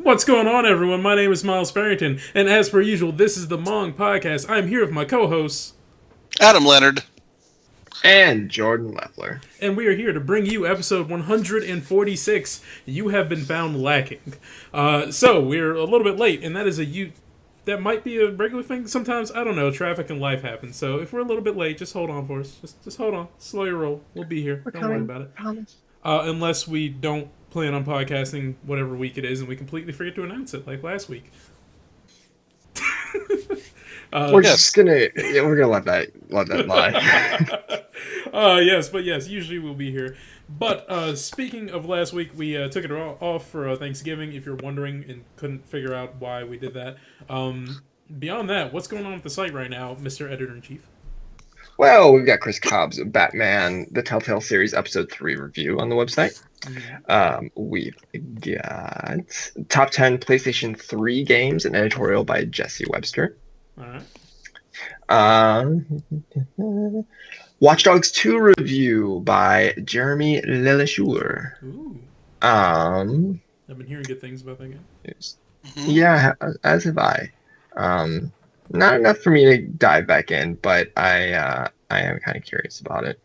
What's going on, everyone? My name is Myles Farrington, and as per usual, this is the MONG podcast. I'm here with my co-hosts, Adam Leonard. And Jordan Loeffler. and we are here to bring you episode 146. You have been found lacking. So we're a little bit late, and that is that might be a regular thing. Sometimes, I don't know, traffic and life happens. So if we're a little bit late, just hold on for us. Just hold on. Slow your roll. We'll be here. Don't worry about it. Promise. Unless we don't plan on podcasting whatever week it is, and we completely forget to announce it, like last week. We're gonna let that lie. Yes, usually we'll be here. But speaking of last week, we took it off for Thanksgiving, if you're wondering and couldn't figure out why we did that. Beyond that, what's going on with the site right now, Mr. Editor-in-Chief? Well, we've got Chris Cobb's Batman, the Telltale Series Episode 3 review on the website. We've got Top 10 PlayStation 3 Games, an editorial by Jesse Webster. Alright. Watch Dogs 2 review by Jeremy Lelecheur. Ooh. I've been hearing good things about that game. Yeah, as have I. Not enough for me to dive back in, but I am kind of curious about it.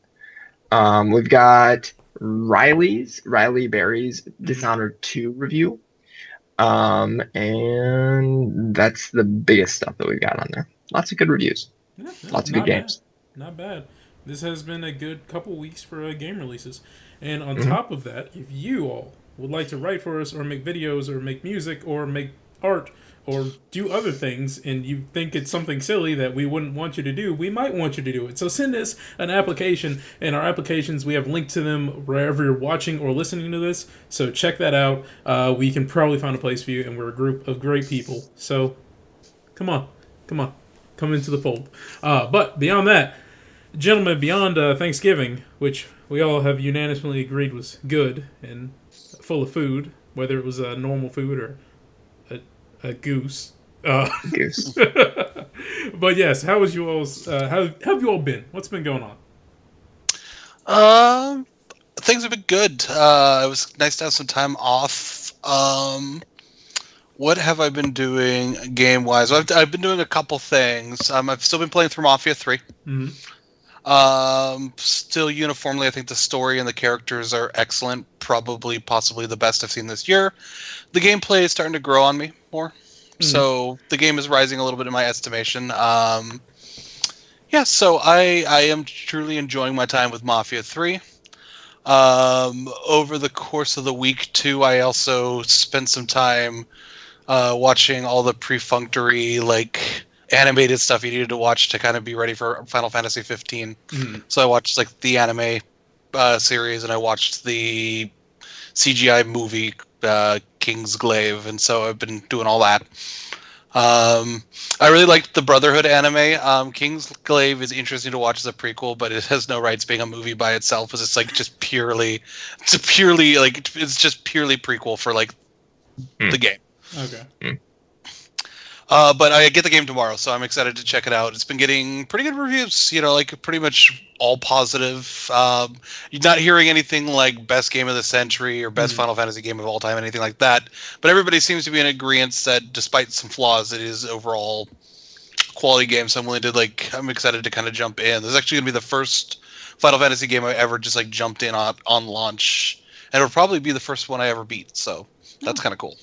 We've got Riley Berry's Dishonored 2 review. And that's the biggest stuff that we've got on there. Lots of good reviews. Yeah, Lots of good games. Not bad. This has been a good couple weeks for game releases. And on top of that, if you all would like to write for us or make videos or make music or make art or do other things, and you think it's something silly that we wouldn't want you to do, we might want you to do it. So send us an application, and our applications, we have linked to them wherever you're watching or listening to this. So check that out. We can probably find a place for you, and we're a group of great people. So come on. Come into the fold. But beyond that, gentlemen, beyond Thanksgiving, which we all have unanimously agreed was good and full of food, whether it was normal food or a goose. Goose. But yes, how was you all's? How have you all been? What's been going on? Things have been good. It was nice to have some time off. What have I been doing game-wise? I've been doing a couple things. I've still been playing through Mafia 3. Mm-hmm. Still uniformly, I think the story and the characters are excellent. Possibly the best I've seen this year. The gameplay is starting to grow on me more. So the game is rising a little bit in my estimation. So I am truly enjoying my time with Mafia 3. Over the course of the week, too, I also spent some time watching all the perfunctory, animated stuff you needed to watch to kind of be ready for Final Fantasy 15. So I watched the anime series, and I watched the CGI movie King's Glaive, and so I've been doing all that. I really liked the Brotherhood anime. King's Glaive is interesting to watch as a prequel, but it has no rights being a movie by itself, because it's just purely prequel for the game. Okay. But I get the game tomorrow, so I'm excited to check it out. It's been getting pretty good reviews, pretty much all positive. You're not hearing anything like best game of the century or best Final Fantasy game of all time, anything like that. But everybody seems to be in agreement that despite some flaws, it is overall quality game. So I'm willing to I'm excited to kind of jump in. This is actually going to be the first Final Fantasy game I ever just jumped in on launch, and it'll probably be the first one I ever beat. So that's kind of cool.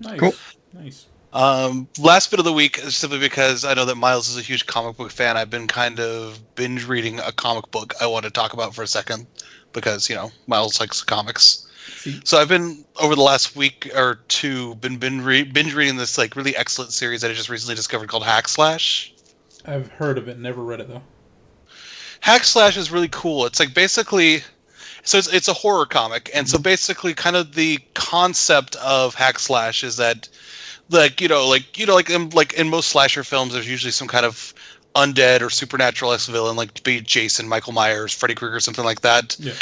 Nice. Cool. Nice. Last bit of the week, simply because I know that Miles is a huge comic book fan, I've been kind of binge reading a comic book I want to talk about for a second, because, Miles likes comics. So I've been, over the last week or two, binge reading this really excellent series that I just recently discovered called Hack Slash. I've heard of it, never read it though. Hack Slash is really cool. It's basically... So it's a horror comic, and so basically kind of the concept of Hack Slash is that in most slasher films, there's usually some kind of undead or supernatural-esque villain, be it Jason, Michael Myers, Freddy Krueger, something like that. Yeah.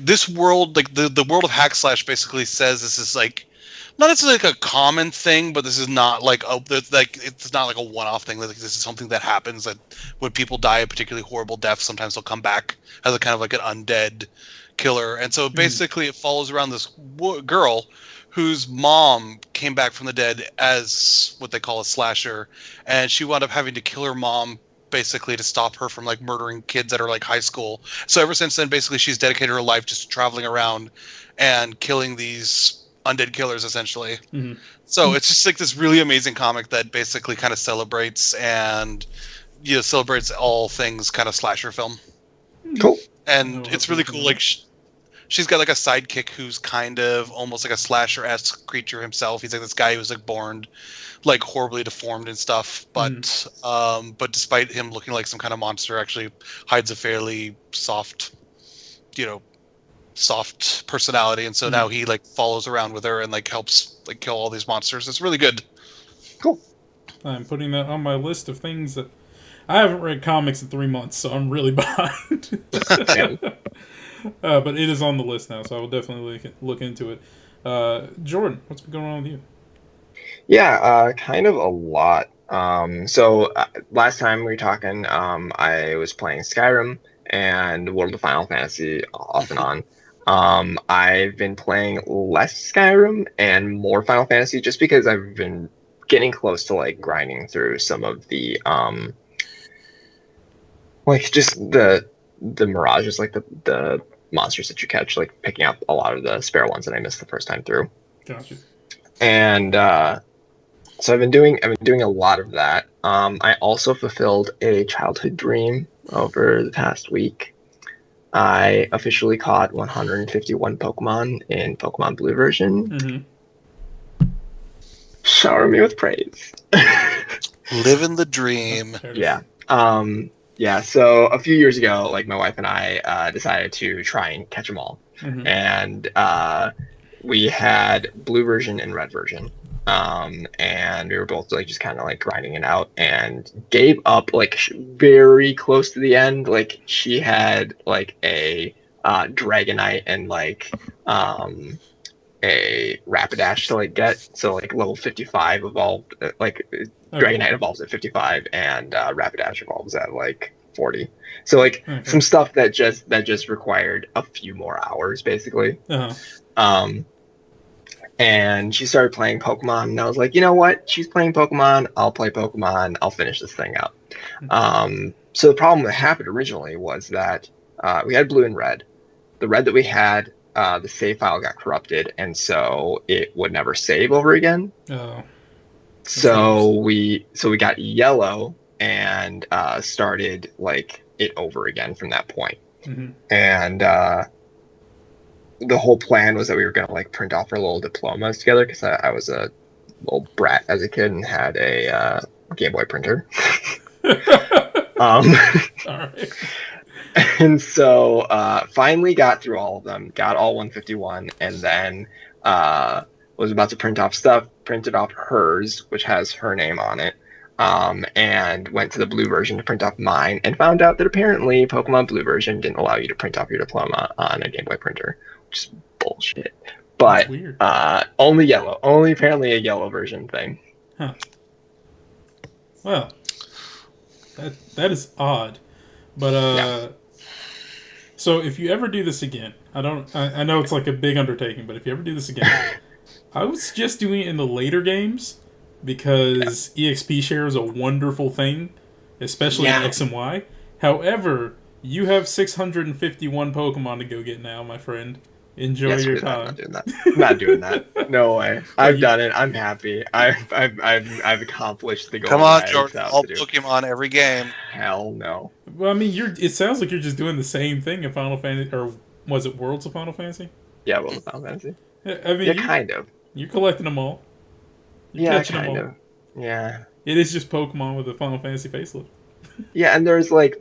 This world, the world of Hack Slash basically says this is not necessarily a common thing, but this is not it's not a one-off thing. This is something that happens, that when people die a particularly horrible death, sometimes they'll come back as a kind of an undead killer. And so basically it follows around this girl whose mom came back from the dead as what they call a slasher, and she wound up having to kill her mom basically to stop her from like murdering kids at her like high school. So ever since then, basically she's dedicated her life just traveling around and killing these undead killers essentially. Mm-hmm. So it's just like this really amazing comic that basically kind of celebrates celebrates all things kind of slasher film. Cool. And it's really cool. Like she's got like a sidekick who's kind of almost like a slasher-esque creature himself. He's like this guy who's like born like horribly deformed and stuff, but despite him looking like some kind of monster, actually hides a fairly soft personality, and so now he like follows around with her and like helps like kill all these monsters. It's really good. Cool. I'm putting that on my list of things that I haven't read comics in 3 months, so I'm really behind. But it is on the list now, so I will definitely look into it. Jordan, what's been going on with you? Yeah, kind of a lot. So last time we were talking, I was playing Skyrim and World of Final Fantasy off and on. I've been playing less Skyrim and more Final Fantasy just because I've been getting close to like grinding through some of the like just the mirages, like the monsters that you catch, like picking up a lot of the spare ones that I missed the first time through. Gotcha. And so I've been doing a lot of that. I also fulfilled a childhood dream over the past week. I officially caught 151 Pokemon in Pokemon Blue version. Mm-hmm. Shower me with praise. Living the dream. Yeah. Yeah, so a few years ago, like my wife and I decided to try and catch them all. Mm-hmm. And we had blue version and red version. And we were both like just kind of like grinding it out and gave up like very close to the end. Like she had like a Dragonite and like a Rapidash to like get. So like level 55 evolved, like Dragonite evolves at 55 and Rapidash evolves at like 40. So like some stuff that just required a few more hours basically. Uh-huh. And she started playing Pokemon, and I was like, you know what? She's playing Pokemon. I'll play Pokemon. I'll finish this thing out. So the problem that happened originally was that we had blue and red. The red that we had, the save file got corrupted, and so it would never save over again. Oh. So we got yellow and started like it over again from that point. Mm-hmm. And the whole plan was that we were going to like print off our little diplomas together because I was a little brat as a kid and had a Game Boy printer. All right. And so finally got through all of them, got all 151, and then was about to print off stuff, printed off hers, which has her name on it, and went to the blue version to print off mine, and found out that apparently Pokemon Blue version didn't allow you to print off your diploma on a Game Boy printer, which is bullshit. But only yellow, only apparently a yellow version thing. Huh. Well, that is odd. But Yeah. So if you ever do this again, I know it's like a big undertaking, but if you ever do this again, I would suggest doing it in the later games because EXP share is a wonderful thing, especially in X and Y. However, you have 651 Pokemon to go get now, my friend. Enjoy your time. I'm not doing that. I'm not doing that. No way. I've done it. I'm happy. I've accomplished the goal. Come on, Jordan. All Pokemon every game. Hell no. Well, I mean, it sounds like you're just doing the same thing in Final Fantasy, or was it Worlds of Final Fantasy? Yeah, Worlds of Final Fantasy. I mean, kind of. You're collecting them all. You're catching kind them all. of. Yeah. It is just Pokemon with a Final Fantasy facelift. Yeah, and there's like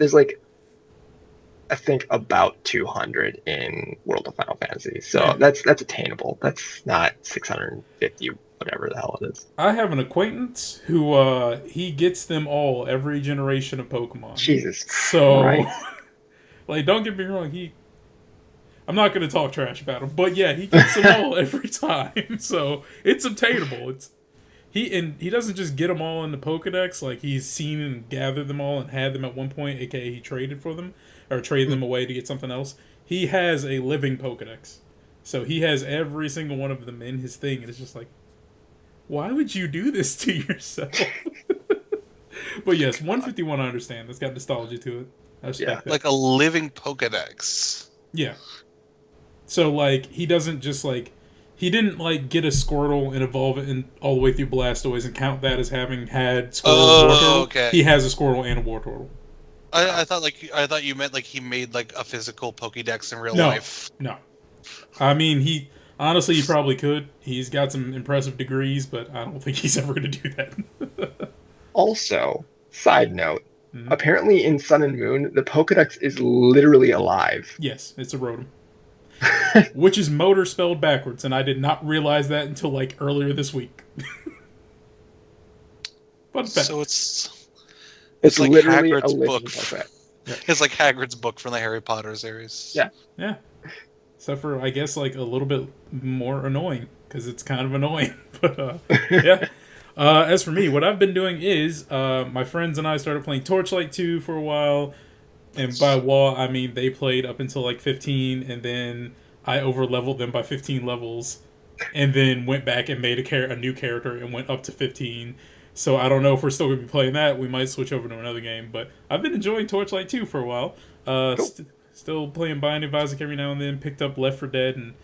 I think about 200 in World of Final Fantasy. So that's attainable. That's not 650, whatever the hell it is. I have an acquaintance who he gets them all every generation of Pokemon. Jesus So, Christ. Like, don't get me wrong, I'm not going to talk trash about him, but yeah, he gets them all every time. So, it's obtainable. He doesn't just get them all in the Pokedex, like he's seen and gathered them all and had them at one point, aka he traded for them, or traded them away to get something else. He has a living Pokedex. So he has every single one of them in his thing, and it's just like, why would you do this to yourself? But yes, 151 I understand. That's got nostalgia to it. I respect that. Like a living Pokedex. Yeah. So, like, he doesn't just, like... He didn't, like, get a Squirtle and evolve it all the way through Blastoise and count that as having had Squirtle and Wartortle. Okay. He has a Squirtle and a Wartortle. I thought you meant, like, he made, like, a physical Pokedex in real life. No. I mean, he probably could. He's got some impressive degrees, but I don't think he's ever going to do that. Also, side note, apparently in Sun and Moon, the Pokedex is literally alive. Yes, it's a Rotom. Which is motor spelled backwards, and I did not realize that until, like, earlier this week. So it's like literally Hagrid's a living book. Pokedex. It's like Hagrid's book from the Harry Potter series. Yeah. Except for, I guess, like, a little bit more annoying, because it's kind of annoying. But, yeah. As for me, what I've been doing is, my friends and I started playing Torchlight 2 for a while. And by while, I mean they played up until, like, 15, and then I over-leveled them by 15 levels, and then went back and made a new character and went up to 15. So I don't know if we're still going to be playing that. We might switch over to another game. But I've been enjoying Torchlight 2 for a while. Cool. Still playing Binding of Isaac every now and then. Picked up Left 4 Dead, and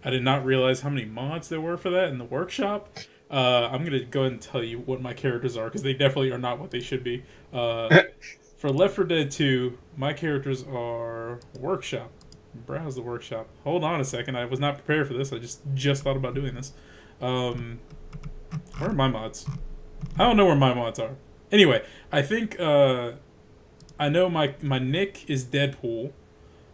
I did not realize how many mods there were for that in the workshop. I'm going to go ahead and tell you what my characters are, because they definitely are not what they should be. For Left 4 Dead 2, my characters are Workshop. Browse the Workshop. Hold on a second. I was not prepared for this. I just thought about doing this. Where are my mods? I don't know where my mods are. Anyway, I think I know my Nick is Deadpool.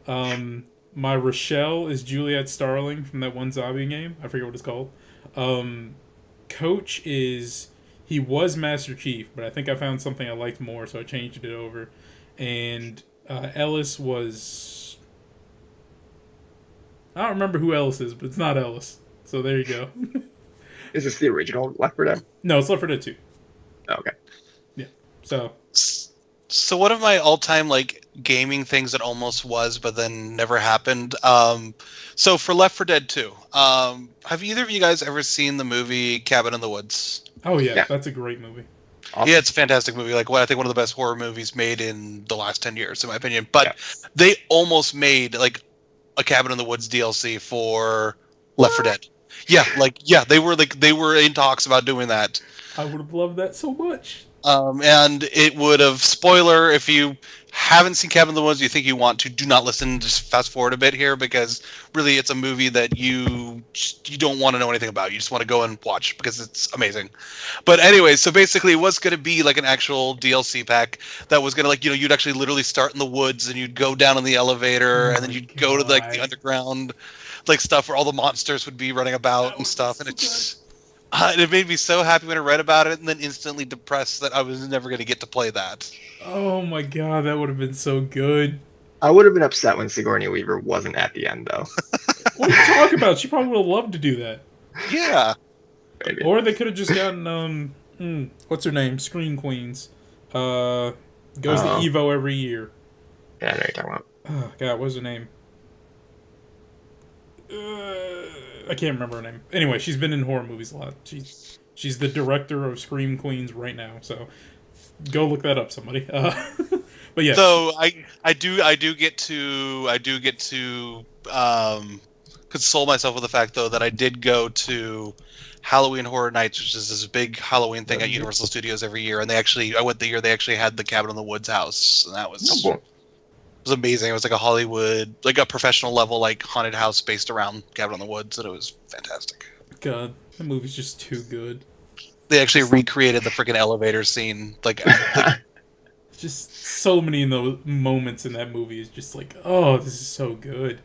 My Rochelle is Juliet Starling from that one zombie game. I forget what it's called. Coach is... He was Master Chief, but I think I found something I liked more, so I changed it over. And Ellis was... I don't remember who Ellis is, but it's not Ellis. So there you go. Is this the original Left 4 Dead? No, it's Left 4 Dead 2. Oh, okay. Yeah. So one of my all-time, like, gaming things that almost was, but then never happened. So for Left 4 Dead 2, have either of you guys ever seen the movie Cabin in the Woods? Oh, yeah. That's a great movie. Awesome. Yeah, it's a fantastic movie. Like, I think one of the best horror movies made in the last 10 years, in my opinion. But they almost made, like, a Cabin in the Woods DLC for Left 4 Dead. Yeah, they were in talks about doing that. I would have loved that so much. And it would have, spoiler, if you haven't seen Cabin in the Woods, you think you want to, do not listen, just fast forward a bit here, because really it's a movie that you don't want to know anything about. You just want to go and watch, because it's amazing. But anyway, so basically it was going to be like an actual DLC pack that was going to, like, you know, you'd actually literally start in the woods, and you'd go down in the elevator, and then you'd go to, like, the underground, like, stuff where all the monsters would be running about and stuff, and it just... it made me so happy when I read about it, and then instantly depressed that I was never going to get to play that. Oh my god, that would have been so good. I would have been upset when Sigourney Weaver wasn't at the end, though. What are you talking about? She probably would have loved to do that. Yeah. Maybe. Or they could have just gotten, what's her name? Scream Queens. Goes to Evo every year. Yeah, I know what you're talking about. Oh, God, what's her name? I can't remember her name. Anyway, she's been in horror movies a lot. She's the director of Scream Queens right now, so go look that up, somebody. But yeah. So I do get to console myself with the fact, though, that I did go to Halloween Horror Nights, which is this big Halloween thing at Universal Studios every year, and I went the year they actually had the Cabin in the Woods house, and that was was amazing. It was like a Hollywood, like a professional level, like haunted house based around Cabin in the Woods, and it was fantastic. God, that movie's just too good. They actually recreated the freaking elevator scene, like just so many of those moments in that movie is just like, oh, this is so good.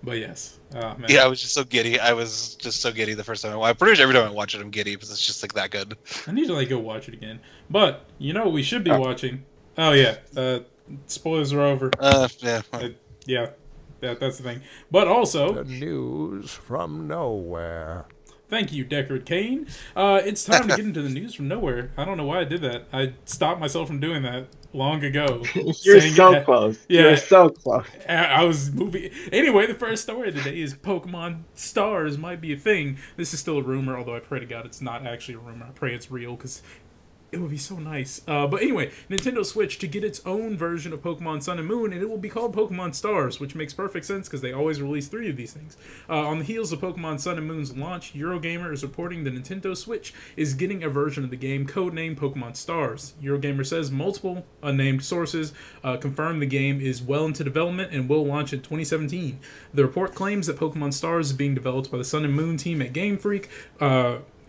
But yes, man. Yeah, I was just so giddy. I was just so giddy the first time. I pretty much every time I watch it, I'm giddy because it's just like that good. I need to like go watch it again. But you know what we should be watching? Oh yeah, spoilers are over. Yeah. That's the thing. But also, The news from nowhere. Thank you, Deckard Kane. It's time to get into the news from nowhere. I don't know why I did that. I stopped myself from doing that long ago. You're so close. Yeah, You're so close. I was moving. Anyway, the first story of the day is Pokemon Stars might be a thing. This is still a rumor, although I pray to God it's not actually a rumor. I pray it's real, because it would be so nice. But anyway, Nintendo Switch to get its own version of Pokemon Sun and Moon, and it will be called Pokemon Stars, which makes perfect sense because they always release 3 of these things. On the heels of Pokemon Sun and Moon's launch, Eurogamer is reporting the Nintendo Switch is getting a version of the game codenamed Pokemon Stars. Eurogamer says multiple unnamed sources confirm the game is well into development and will launch in 2017. The report claims that Pokemon Stars is being developed by the Sun and Moon team at Game Freak,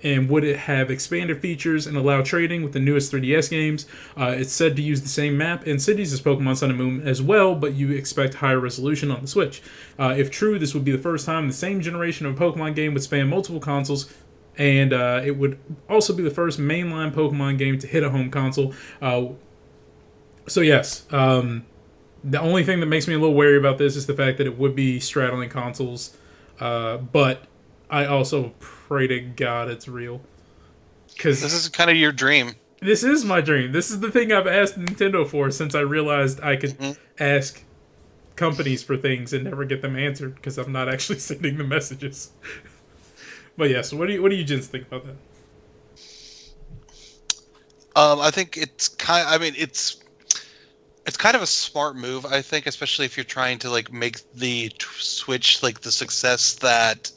and would it have expanded features and allow trading with the newest 3DS games. It's said to use the same map and cities as Pokemon Sun and Moon as well, but you expect higher resolution on the Switch. If true, this would be the first time the same generation of a Pokemon game would span multiple consoles, and it would also be the first mainline Pokemon game to hit a home console. So yes, the only thing that makes me a little wary about this is the fact that it would be straddling consoles, but I also pray to God it's real. Because this is kind of your dream. This is my dream. This is the thing I've asked Nintendo for since I realized I could ask companies for things and never get them answered because I'm not actually sending the messages. But yes, what do you gents think about that? I think it's kind. I mean, it's kind of a smart move. I think, especially if you're trying to like make the Switch like the success that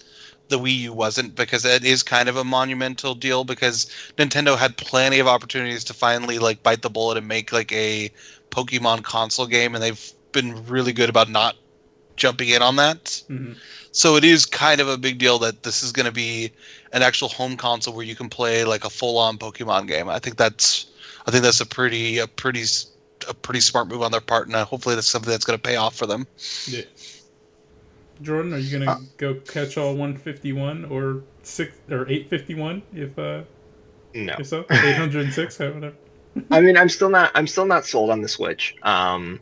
the Wii U wasn't, because it is kind of a monumental deal, because Nintendo had plenty of opportunities to finally like bite the bullet and make like a Pokemon console game, and they've been really good about not jumping in on that. Mm-hmm. So it is kind of a big deal that this is going to be an actual home console where you can play like a full-on Pokemon game. I think that's a pretty smart move on their part, and hopefully that's something that's going to pay off for them. Yeah. Jordan, are you gonna go catch all 151 or 851 if no, if so 806 whatever? I mean, I'm still not sold on the Switch, and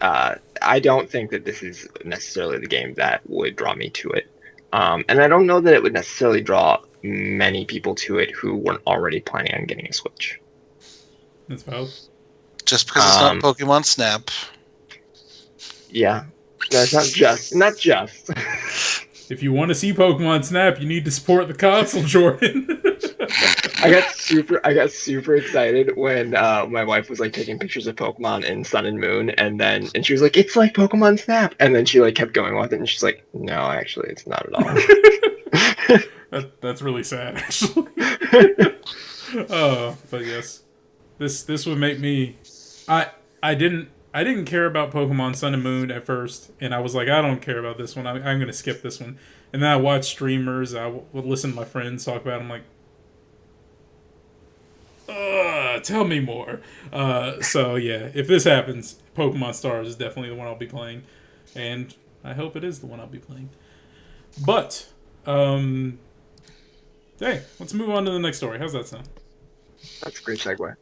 I don't think that this is necessarily the game that would draw me to it, and I don't know that it would necessarily draw many people to it who weren't already planning on getting a Switch. That's valid. Just because it's not Pokemon Snap. Yeah. No, it's not just. If you want to see Pokemon Snap, you need to support the console, Jordan. I got super excited when my wife was like taking pictures of Pokemon in Sun and Moon, and she was like, "It's like Pokemon Snap," and then she like kept going with it, and she's like, "No, actually, it's not at all." That's really sad, actually. But yes, this would make me. I didn't care about Pokemon Sun and Moon at first, and I was like, I don't care about this one. I'm going to skip this one. And then I watched streamers. I would listen to my friends talk about it. I'm like, tell me more. So yeah, if this happens, Pokemon Stars is definitely the one I'll be playing, and I hope it is the one I'll be playing. But, hey, let's move on to the next story. How's that sound? That's a great segue.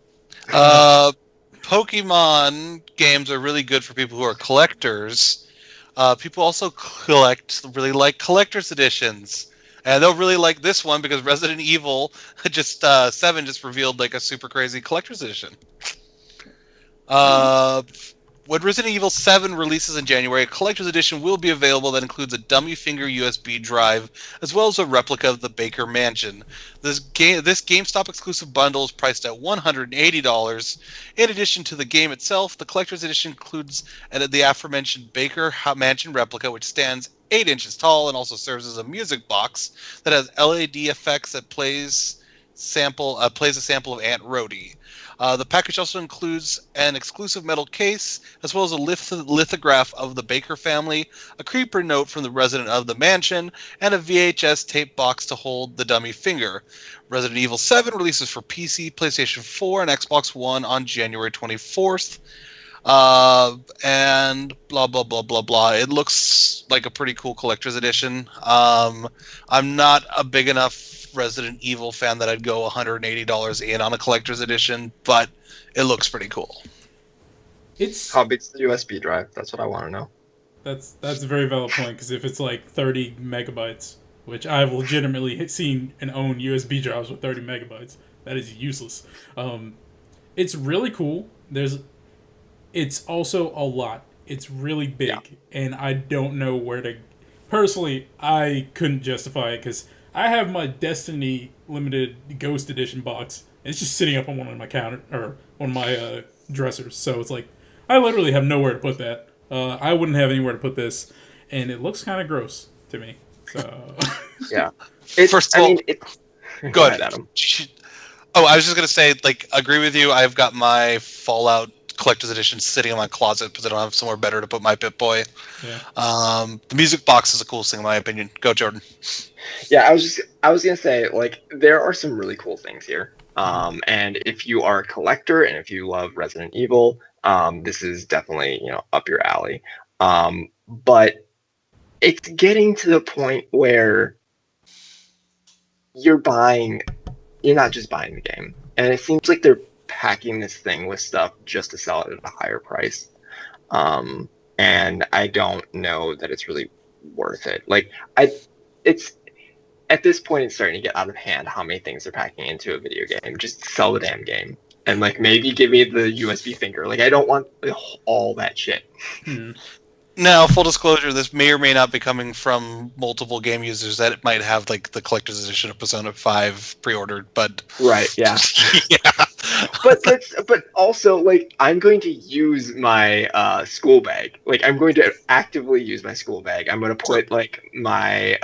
Pokemon games are really good for people who are collectors. People also really like collector's editions. And they'll really like this one because Resident Evil 7 just revealed like a super crazy collector's edition. When Resident Evil 7 releases in January, a collector's edition will be available that includes a dummy finger USB drive, as well as a replica of the Baker Mansion. This GameStop exclusive bundle is priced at $180. In addition to the game itself, the collector's edition includes the aforementioned Baker Mansion replica, which stands 8 inches tall and also serves as a music box that has LED effects that plays a sample of Aunt Rhody. The package also includes an exclusive metal case, as well as a lithograph of the Baker family, a creeper note from the resident of the mansion, and a VHS tape box to hold the dummy finger. Resident Evil 7 releases for PC, PlayStation 4, and Xbox One on January 24th. And blah, blah, blah, blah, blah. It looks like a pretty cool collector's edition. I'm not a big enough Resident Evil fan that I'd go $180 in on a collector's edition, but it looks pretty cool. How big's the USB drive? That's what I want to know. That's a very valid point, because if it's like 30 megabytes, which I've legitimately seen and owned USB drives with 30 megabytes. That is useless. It's really cool. It's also a lot. It's really big, and I don't know where to. Personally, I couldn't justify it because I have my Destiny Limited Ghost Edition box. And it's just sitting up on one of my counter or one of my dressers. So it's like I literally have nowhere to put that. I wouldn't have anywhere to put this, and it looks kind of gross to me. So Yeah. First of all, go ahead, Adam. Oh, I was just gonna say, like, agree with you. I've got my Fallout Collector's Edition sitting in my closet because I don't have somewhere better to put my Pip-Boy. yeah. The music box is the coolest thing in my opinion. Go, Jordan. Yeah, I was gonna say, like, there are some really cool things here. And if you are a collector and if you love Resident Evil, this is definitely, up your alley. But it's getting to the point where you're not just buying the game. And it seems like they're packing this thing with stuff just to sell it at a higher price. And I don't know that it's really worth it. Like, it's at this point, it's starting to get out of hand how many things they're packing into a video game. Just sell the damn game. And, like, maybe give me the USB finger. Like, I don't want all that shit. Now, full disclosure, this may or may not be coming from multiple game users that it might have, like, the collector's edition of Persona 5 pre-ordered, but... Right, yeah. Yeah. But also, like, I'm going to use my school bag. Like, I'm going to actively use my school bag. I'm going to put, like, my...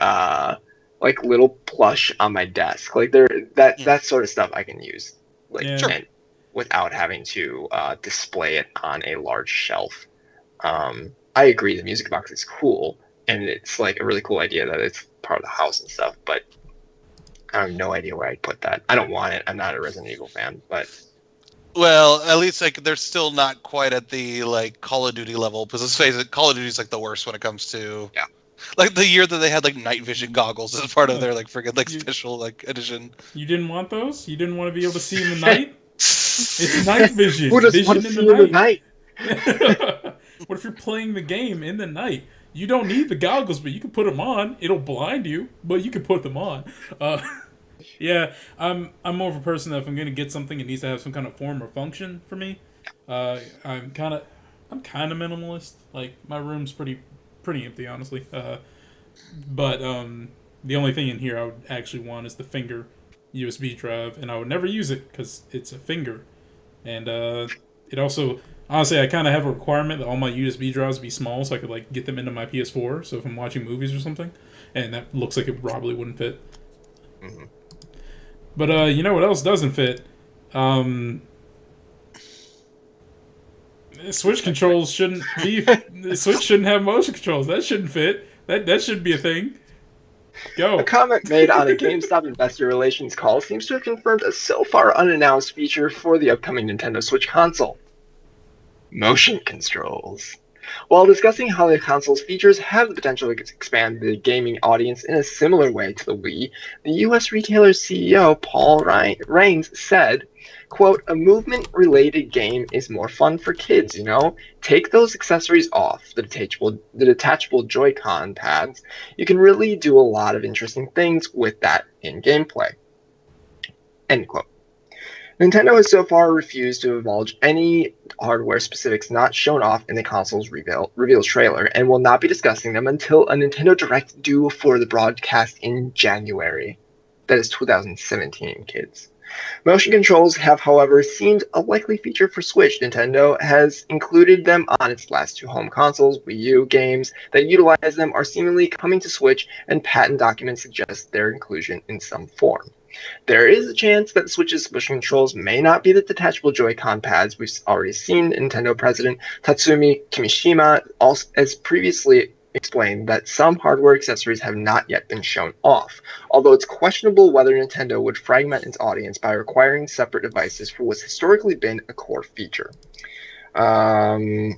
like little plush on my desk, like that sort of stuff I can use, like, and without having to display it on a large shelf. I agree, the music box is cool, and it's like a really cool idea that it's part of the house and stuff. But I have no idea where I'd put that. I don't want it. I'm not a Resident Evil fan, but well, at least like they're still not quite at the like Call of Duty level. Because let's face it, Call of Duty's like the worst when it comes to like the year that they had like night vision goggles as part of their like friggin' like special like edition. You didn't want those? You didn't want to be able to see in the night? It's night vision. Who doesn't want to see in the night? What if you're playing the game in the night? You don't need the goggles, but you can put them on. It'll blind you, but you can put them on. Yeah, I'm more of a person that if I'm gonna get something, it needs to have some kind of form or function for me. I'm kind of minimalist. Like, my room's pretty empty, honestly. But the only thing in here I would actually want is the finger USB drive, and I would never use it because it's a finger. And it also, honestly, I kind of have a requirement that all my USB drives be small so I could like get them into my PS4. So if I'm watching movies or something, and that looks like it probably wouldn't fit. Mm-hmm. But you know what else doesn't fit? Switch controls shouldn't be. The Switch shouldn't have motion controls. That shouldn't fit. That shouldn't be a thing. Go. A comment made on a GameStop investor relations call seems to have confirmed a so far unannounced feature for the upcoming Nintendo Switch console: motion controls. While discussing how the console's features have the potential to expand the gaming audience in a similar way to the Wii, the U.S. retailer's CEO, Paul Raines, said, quote, "A movement-related game is more fun for kids, you know? Take those accessories off, the detachable Joy-Con pads. You can really do a lot of interesting things with that in gameplay." End quote. Nintendo has so far refused to divulge any hardware specifics not shown off in the console's reveal trailer, and will not be discussing them until a Nintendo Direct due for the broadcast in January. That is 2017, kids. Motion controls have, however, seemed a likely feature for Switch. Nintendo has included them on its last two home consoles. Wii U games that utilize them are seemingly coming to Switch, and patent documents suggest their inclusion in some form. There is a chance that the Switch's motion controls may not be the detachable Joy-Con pads. We've already seen Nintendo President Tatsumi Kimishima as previously explained that some hardware accessories have not yet been shown off, although it's questionable whether Nintendo would fragment its audience by requiring separate devices for what's historically been a core feature. And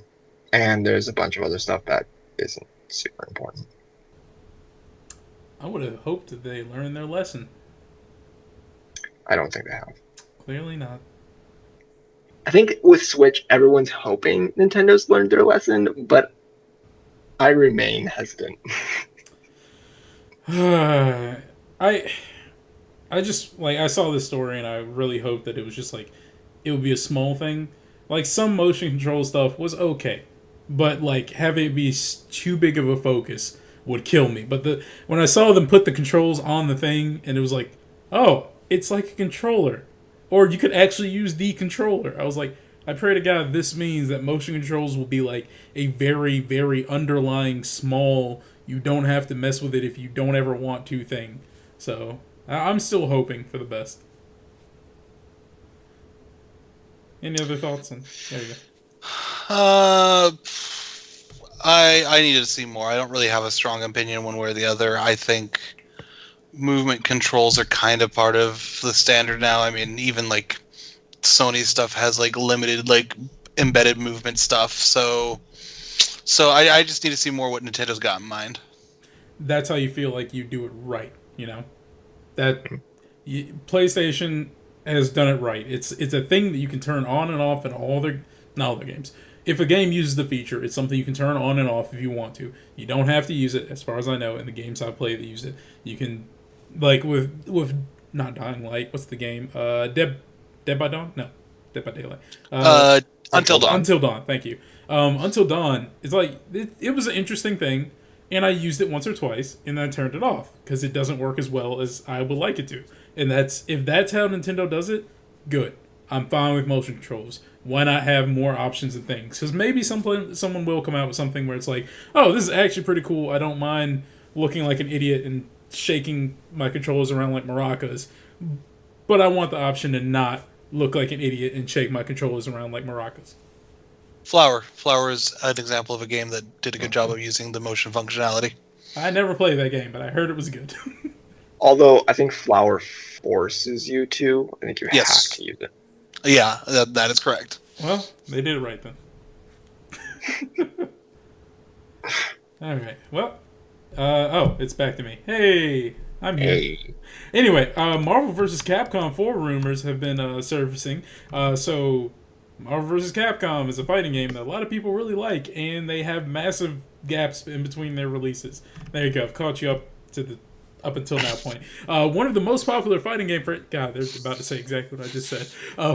there's a bunch of other stuff that isn't super important. I would have hoped that they learned their lesson. I don't think they have. Clearly not. I think with Switch, everyone's hoping Nintendo's learned their lesson, but I remain hesitant. I just like I saw this story and I really hoped that it was just like it would be a small thing. Like some motion control stuff was okay, but like having it be too big of a focus would kill me. But when I saw them put the controls on the thing and it was like, oh, it's like a controller, or you could actually use the controller. I was like, I pray to God this means that motion controls will be like a very, very underlying small. You don't have to mess with it if you don't ever want to thing. So I'm still hoping for the best. Any other thoughts? There you go. I needed to see more. I don't really have a strong opinion one way or the other. I think movement controls are kind of part of the standard now. I mean, even like Sony stuff has like limited like embedded movement stuff. So I just need to see more what Nintendo's got in mind. That's how you feel like you do it right, you know? That PlayStation has done it right. It's a thing that you can turn on and off in not all their games. If a game uses the feature, it's something you can turn on and off if you want to. You don't have to use it, as far as I know, in the games I play that use it. You can, like with not Dying Light, what's the game? Dead by Dawn? No, Dead by Daylight. Until Dawn. Until Dawn, thank you. Until Dawn, it's like, it was an interesting thing, and I used it once or twice, and then I turned it off, because it doesn't work as well as I would like it to. And if that's how Nintendo does it, good. I'm fine with motion controls. Why not have more options and things? Because maybe someone will come out with something where it's like, oh, this is actually pretty cool. I don't mind looking like an idiot and shaking my controllers around like maracas, but I want the option to not look like an idiot and shake my controllers around like maracas. Flower is an example of a game that did a good job of using the motion functionality. I never played that game, but I heard it was good. Although I think Flower forces you to. I think you have to use it. Yeah, that is correct. Well, they did it right then. All right. Well, it's back to me. Hey, I'm here. Hey. Anyway, Marvel vs. Capcom 4 rumors have been surfacing. So, Marvel vs. Capcom is a fighting game that a lot of people really like, and they have massive gaps in between their releases. There you go. I've caught you up until that point. One of the most popular fighting game God, they're about to say exactly what I just said.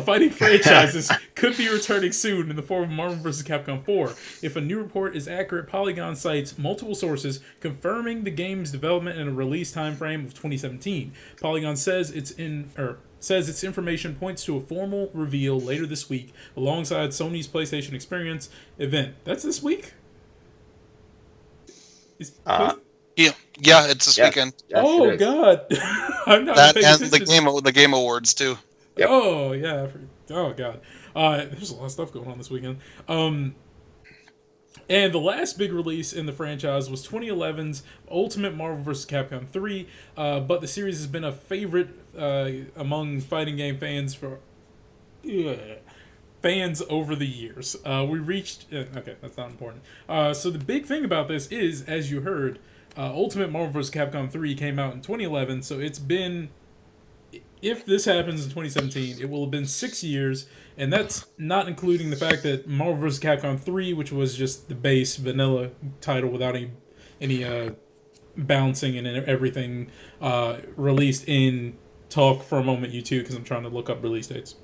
Fighting franchises could be returning soon in the form of Marvel vs. Capcom 4. If a new report is accurate, Polygon cites multiple sources confirming the game's development and a release timeframe of 2017. Polygon says its information points to a formal reveal later this week alongside Sony's PlayStation Experience event. That's this week? Yeah, it's this weekend. Yes, oh God, I'm not that paying and attention. the game awards too. Yep. Oh yeah, oh God. There's a lot of stuff going on this weekend. And the last big release in the franchise was 2011's Ultimate Marvel vs. Capcom 3, but the series has been a favorite among fighting game fans fans over the years. We reached... okay, that's not important. So the big thing about this is, as you heard, Ultimate Marvel vs. Capcom 3 came out in 2011, so it's been... If this happens in 2017, it will have been 6 years, and that's not including the fact that Marvel vs. Capcom 3, which was just the base vanilla title without any bouncing and everything, released in... Talk for a moment, you two, because I'm trying to look up release dates.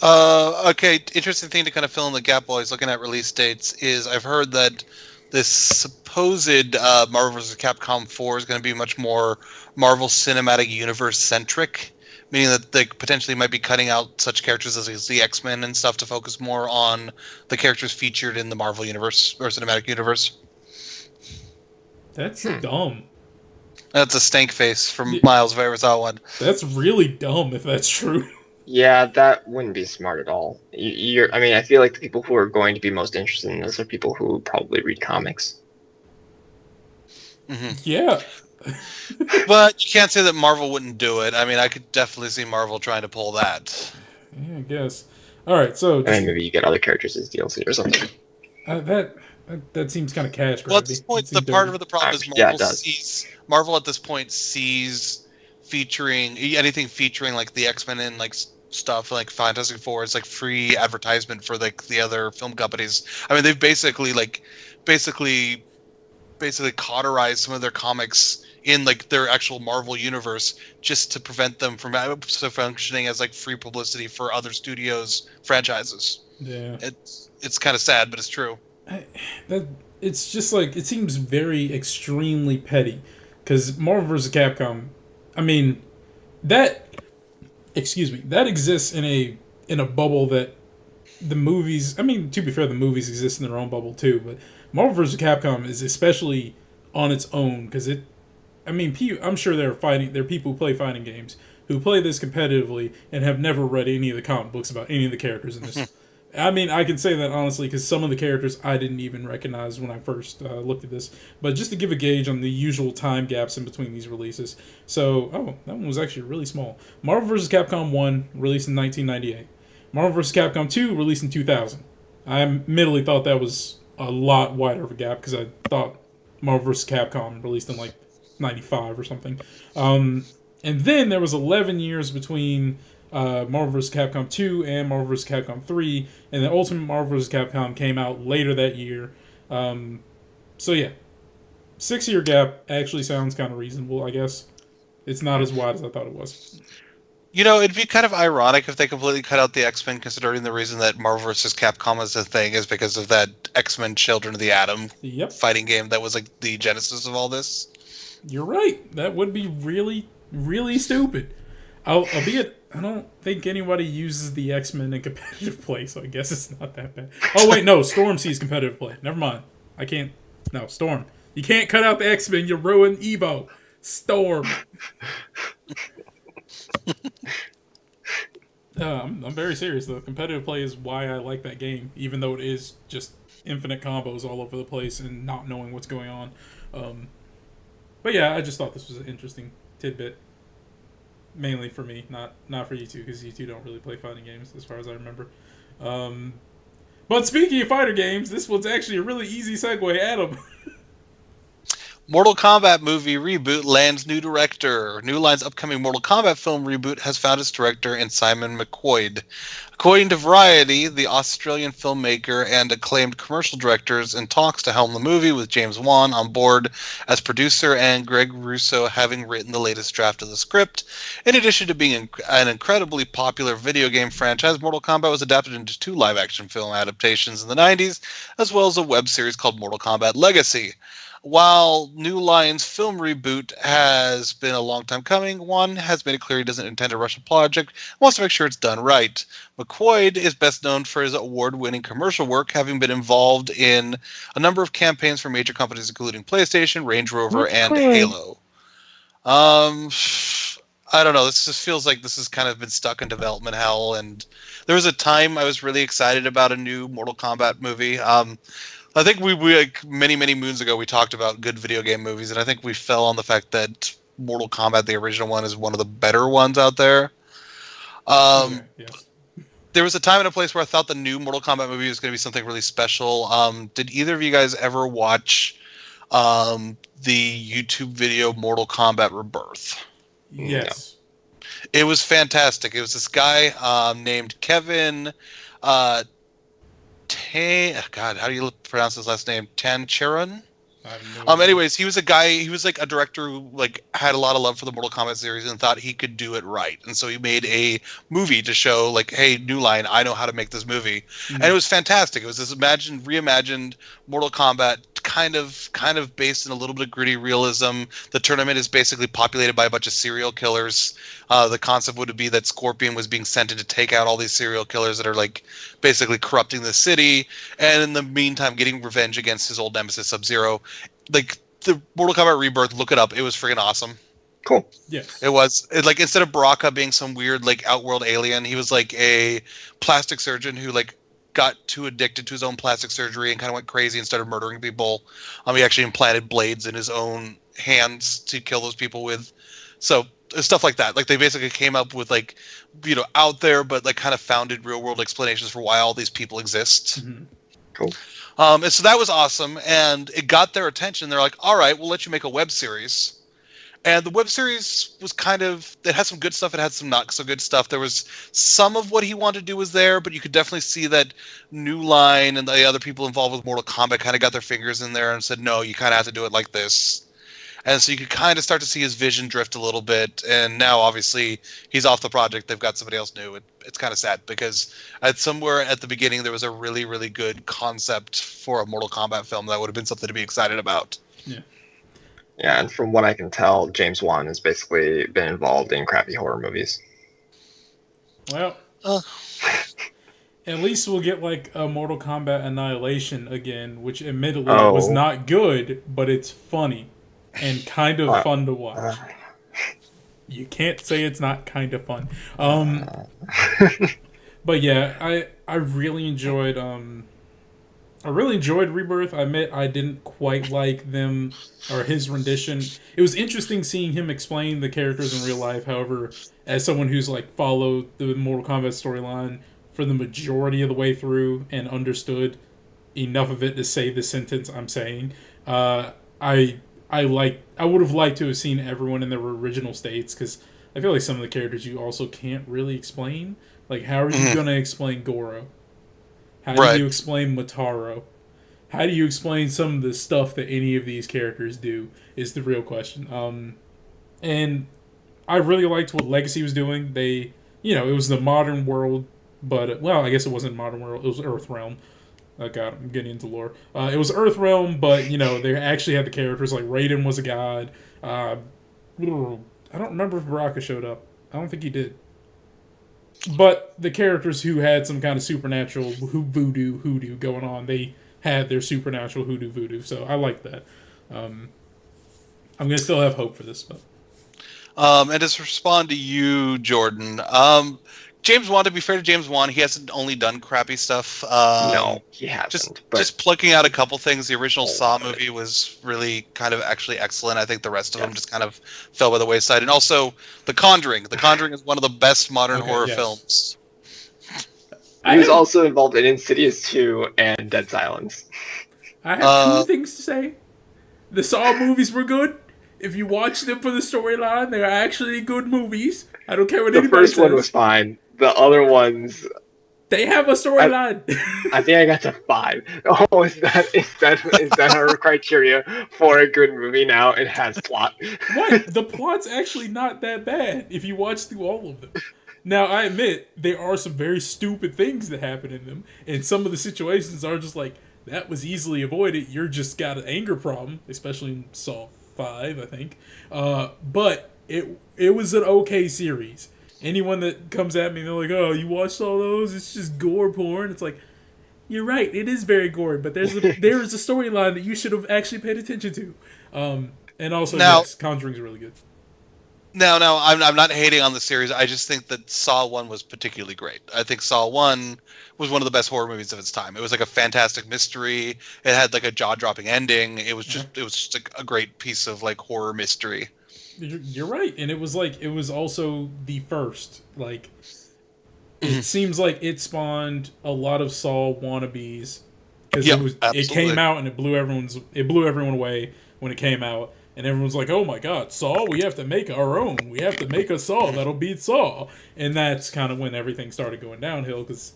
Okay, interesting thing to kind of fill in the gap while he's looking at release dates is I've heard that this supposed Marvel vs. Capcom 4 is going to be much more Marvel Cinematic Universe centric, meaning that they potentially might be cutting out such characters as the X-Men and stuff to focus more on the characters featured in the Marvel Universe or Cinematic Universe. That's dumb. That's a stank face from Miles if I ever saw one. That's really dumb if that's true. Yeah, that wouldn't be smart at all. I feel like the people who are going to be most interested in this are people who probably read comics. Mm-hmm. Yeah. But you can't say that Marvel wouldn't do it. I mean, I could definitely see Marvel trying to pull that. Yeah, I guess. All right, so... maybe you get other characters as DLC or something. That seems kind of cash grabby. Well, at this point, the part of the problem is Marvel at this point sees anything featuring like the X-Men and like stuff like Fantastic Four is like free advertisement for like the other film companies. I mean, they've basically basically cauterize some of their comics in like their actual Marvel universe just to prevent them from functioning as like free publicity for other studios' franchises. Yeah, it's kind of sad, but it's true. That it's just like it seems very extremely petty because Marvel vs. Capcom. I mean, that that exists in a bubble that the movies. I mean, to be fair, the movies exist in their own bubble too, but Marvel vs. Capcom is especially on its own because it. I mean, I'm sure there are people who play fighting games who play this competitively and have never read any of the comic books about any of the characters in this. I mean, I can say that honestly because some of the characters I didn't even recognize when I first looked at this. But just to give a gauge on the usual time gaps in between these releases. So, that one was actually really small. Marvel vs. Capcom 1, released in 1998. Marvel vs. Capcom 2, released in 2000. I admittedly thought that was a lot wider of a gap because I thought Marvel vs. Capcom released in like 95 or something. And then there was 11 years between Marvel vs. Capcom 2 and Marvel vs. Capcom 3, and the Ultimate Marvel vs. Capcom came out later that year. So yeah, 6-year gap actually sounds kind of reasonable, I guess. It's not as wide as I thought it was. You know, it'd be kind of ironic if they completely cut out the X-Men, considering the reason that Marvel vs. Capcom is a thing is because of that X-Men Children of the Atom fighting game that was like the genesis of all this. You're right. That would be really, really stupid. Albeit, I don't think anybody uses the X-Men in competitive play, so I guess it's not that bad. Oh, wait, no. Storm sees competitive play. Never mind. I can't. No, Storm. You can't cut out the X-Men. You ruin Evo. Storm. I'm very serious, though. Competitive play is why I like that game, even though it is just infinite combos all over the place and not knowing what's going on. But yeah, I just thought this was an interesting tidbit. Mainly for me, not for you two, because you two don't really play fighting games, as far as I remember. But speaking of fighter games, this one's actually a really easy segue, Adam. Mortal Kombat movie reboot lands new director. New Line's upcoming Mortal Kombat film reboot has found its director in Simon McQuoid. According to Variety, the Australian filmmaker and acclaimed commercial director is in talks to helm the movie, with James Wan on board as producer and Greg Russo having written the latest draft of the script. In addition to being an incredibly popular video game franchise, Mortal Kombat was adapted into 2 live-action film adaptations in the 90s, as well as a web series called Mortal Kombat Legacy. While New Line's film reboot has been a long time coming, Wan has made it clear he doesn't intend to rush a project and wants to make sure it's done right. McQuoid is best known for his award-winning commercial work, having been involved in a number of campaigns for major companies including PlayStation, Range Rover, and Halo. I don't know. This just feels like this has kind of been stuck in development hell, and there was a time I was really excited about a new Mortal Kombat movie. I think we like many moons ago we talked about good video game movies, and I think we fell on the fact that Mortal Kombat, the original one, is one of the better ones out there. Yes. There was a time and a place where I thought the new Mortal Kombat movie was going to be something really special. Did either of you guys ever watch the YouTube video Mortal Kombat Rebirth? Yes. It was fantastic. It was this guy named Kevin. God, how do you pronounce his last name? Tancharan? Anyways, he was a guy, he was like a director who like had a lot of love for the Mortal Kombat series and thought he could do it right. And so he made a movie to show like, hey, New Line, I know how to make this movie. Mm-hmm. And it was fantastic. It was this reimagined Mortal Kombat, kind of based in a little bit of gritty realism. The tournament is basically populated by a bunch of serial killers. The concept would be that Scorpion was being sent in to take out all these serial killers that are like basically corrupting the city, and in the meantime getting revenge against his old nemesis Sub-Zero. Like the Mortal Kombat Rebirth, look it up. It was freaking awesome. Cool. Yes. It was like, instead of Baraka being some weird like outworld alien, he was like a plastic surgeon who like got too addicted to his own plastic surgery and kind of went crazy and started murdering people. He actually implanted blades in his own hands to kill those people with. So stuff like that. Like they basically came up with like, you know, out there but like kind of founded real world explanations for why all these people exist. Mm-hmm. Cool. And so that was awesome, and it got their attention. They're like, all right, we'll let you make a web series. And the web series was it had some good stuff, it had some not so good stuff. There was some of what he wanted to do was there, but you could definitely see that New Line and the other people involved with Mortal Kombat kind of got their fingers in there and said, no, you kind of have to do it like this. And so you could kind of start to see his vision drift a little bit. And now, obviously, he's off the project. They've got somebody else new. It's kind of sad because somewhere at the beginning, there was a really, really good concept for a Mortal Kombat film that would have been something to be excited about. Yeah. Yeah, and from what I can tell, James Wan has basically been involved in crappy horror movies. Well, at least we'll get like a Mortal Kombat Annihilation again, which admittedly was not good, but it's funny and kind of fun to watch. You can't say it's not kind of fun. But yeah, I really enjoyed Rebirth. I admit I didn't quite like them or his rendition. It was interesting seeing him explain the characters in real life. However, as someone who's like followed the Mortal Kombat storyline for the majority of the way through and understood enough of it to say the sentence I'm saying, I would have liked to have seen everyone in their original states, because I feel like some of the characters you also can't really explain. Like, how are you going to explain Goro? How do you explain Motaro? How do you explain some of the stuff that any of these characters do is the real question. And I really liked what Legacy was doing. They, it was the modern world, but, well, I guess it wasn't modern world. It was Earthrealm. Oh god, I'm getting into lore. It was Earthrealm, but, they actually had the characters, like Raiden was a god. I don't remember if Baraka showed up. I don't think he did. But the characters who had some kind of supernatural hoodoo going on, they had their supernatural voodoo. So I like that. I'm going to still have hope for this. But. And to respond to you, Jordan, James Wan, to be fair to James Wan, he hasn't only done crappy stuff. No, he hasn't. Just plucking out a couple things. The original Saw movie was really kind of actually excellent. I think the rest of them just kind of fell by the wayside. And also, The Conjuring. The Conjuring is one of the best modern horror films. He was also involved in Insidious 2 and Dead Silence. I have two things to say. The Saw movies were good. If you watch them for the storyline, they're actually good movies. I don't care what anybody says. The first one was fine. The other ones... They have a storyline. I think I got to 5. Oh, is that our criteria for a good movie now? It has plot. What? The plot's actually not that bad if you watch through all of them. Now, I admit, there are some very stupid things that happen in them, and some of the situations are just like, that was easily avoided. You're just got an anger problem, especially in Saw 5, I think. But it was an okay series. Anyone that comes at me and they're like, oh, you watched all those? It's just gore porn. It's like, you're right, it is very gory, but there is a storyline that you should have actually paid attention to. And also, yes, Conjuring's really good. No, I'm not hating on the series. I just think that Saw 1 was particularly great. I think Saw 1 was one of the best horror movies of its time. It was like a fantastic mystery. It had like a jaw-dropping ending. It was just like a great piece of like horror mystery. You're right, and it was also the first. Like, it seems like it spawned a lot of Saw wannabes, because it came out and it blew everyone away when it came out, and everyone's like, oh my god, Saw, we have to make our own. We have to make a Saw that'll beat Saw, and that's kind of when everything started going downhill. Because,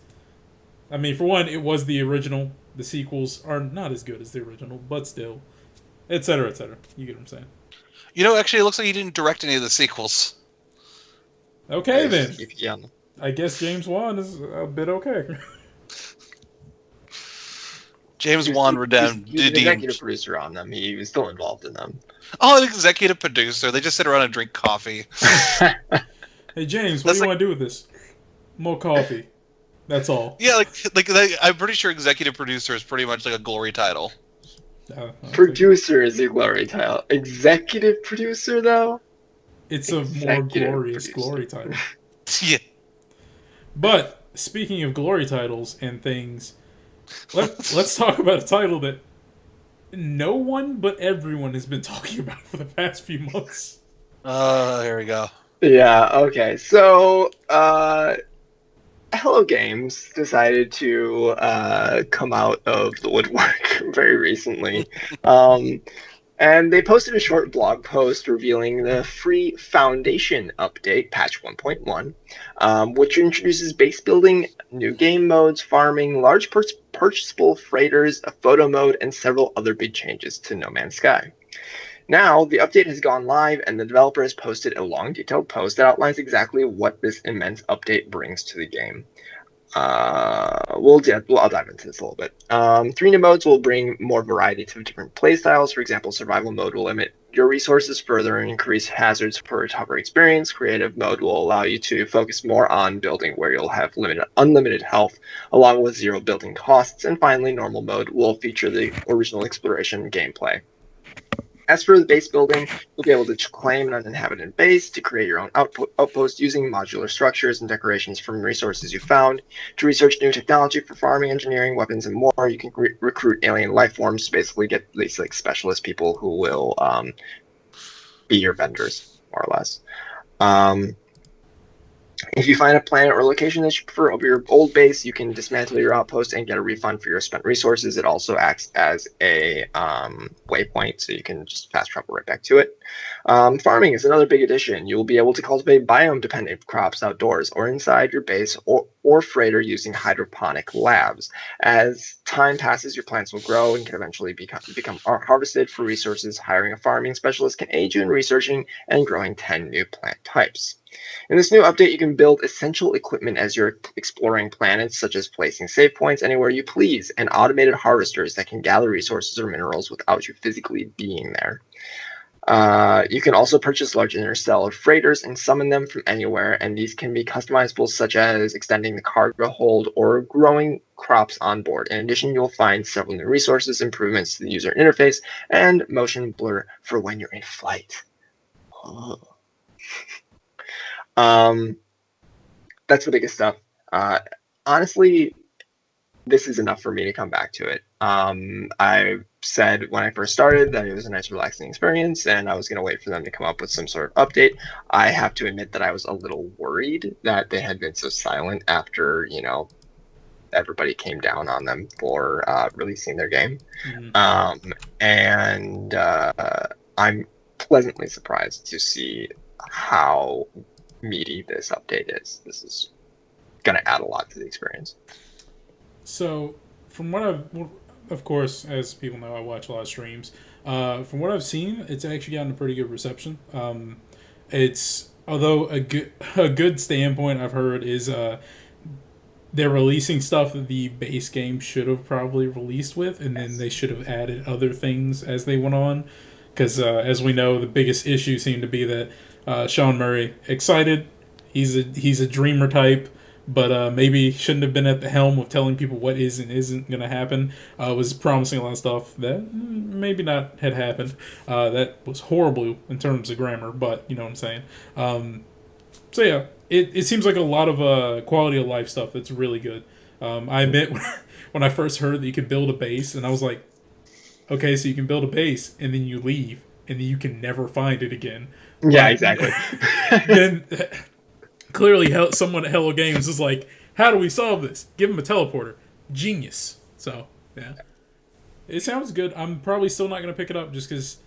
I mean, for one, it was the original. The sequels are not as good as the original, but still, etc., etc. You get what I'm saying? Actually, it looks like he didn't direct any of the sequels. Okay, then. I guess James Wan is a bit okay. James Wan redeemed. He was an executive producer on them. He was still involved in them. Oh, an executive producer. They just sit around and drink coffee. Hey, James, what do you want to do with this? More coffee. That's all. Yeah, I'm pretty sure executive producer is pretty much like a glory title. Producer is a glory title. Executive producer, though? It's a more glorious glory title. Yeah. But, speaking of glory titles and things, let's talk about a title that no one but everyone has been talking about for the past few months. Here we go. Yeah, okay. So, Hello Games decided to come out of the woodwork very recently. And they posted a short blog post revealing the free Foundation update, patch 1.1, which introduces base building, new game modes, farming, large purchasable freighters, a photo mode, and several other big changes to No Man's Sky. Now, the update has gone live, and the developer has posted a long, detailed post that outlines exactly what this immense update brings to the game. I'll dive into this a little bit. 3 new modes will bring more variety to different playstyles. For example, survival mode will limit your resources further and increase hazards for a tougher experience. Creative mode will allow you to focus more on building, where you'll have unlimited health, along with 0 building costs. And finally, normal mode will feature the original exploration gameplay. As for the base building, you'll be able to claim an uninhabited base to create your own outpost using modular structures and decorations from resources you found. To research new technology for farming, engineering, weapons, and more, you can recruit alien life forms to basically get these like specialist people who will be your vendors, more or less. If you find a planet or location that you prefer over your old base, you can dismantle your outpost and get a refund for your spent resources. It also acts as a waypoint, so you can just fast travel right back to it. Farming is another big addition. You will be able to cultivate biome-dependent crops outdoors or inside your base or freighter using hydroponic labs. As time passes, your plants will grow and can eventually become harvested for resources. Hiring a farming specialist can aid you in researching and growing 10 new plant types. In this new update, you can build essential equipment as you're exploring planets, such as placing save points anywhere you please, and automated harvesters that can gather resources or minerals without you physically being there. You can also purchase large interstellar freighters and summon them from anywhere, and these can be customizable, such as extending the cargo hold or growing crops on board. In addition, you'll find several new resources, improvements to the user interface, and motion blur for when you're in flight. Oh. That's the biggest stuff. Honestly, this is enough for me to come back to it. I said when I first started that it was a nice, relaxing experience, and I was going to wait for them to come up with some sort of update. I have to admit that I was a little worried that they had been so silent after, everybody came down on them for releasing their game. Mm-hmm. And I'm pleasantly surprised to see how meaty this update is. This is going to add a lot to the experience. So, from what of course, as people know, I watch a lot of streams. From what I've seen, it's actually gotten a pretty good reception. Although a good standpoint I've heard is they're releasing stuff that the base game should have probably released with, and then they should have added other things as they went on. Because as we know, the biggest issue seemed to be that Sean Murray, excited, he's a dreamer type, but maybe shouldn't have been at the helm of telling people what is and isn't going to happen. Was promising a lot of stuff that maybe not had happened. That was horrible in terms of grammar, but you know what I'm saying. So yeah, it seems like a lot of quality of life stuff that's really good. I admit when I first heard that you could build a base, and I was like, okay, so you can build a base and then you leave and then you can never find it again. Yeah, exactly. Then clearly someone at Hello Games is like, how do we solve this? Give him a teleporter. Genius. So, yeah. It sounds good. I'm probably still not going to pick it up just because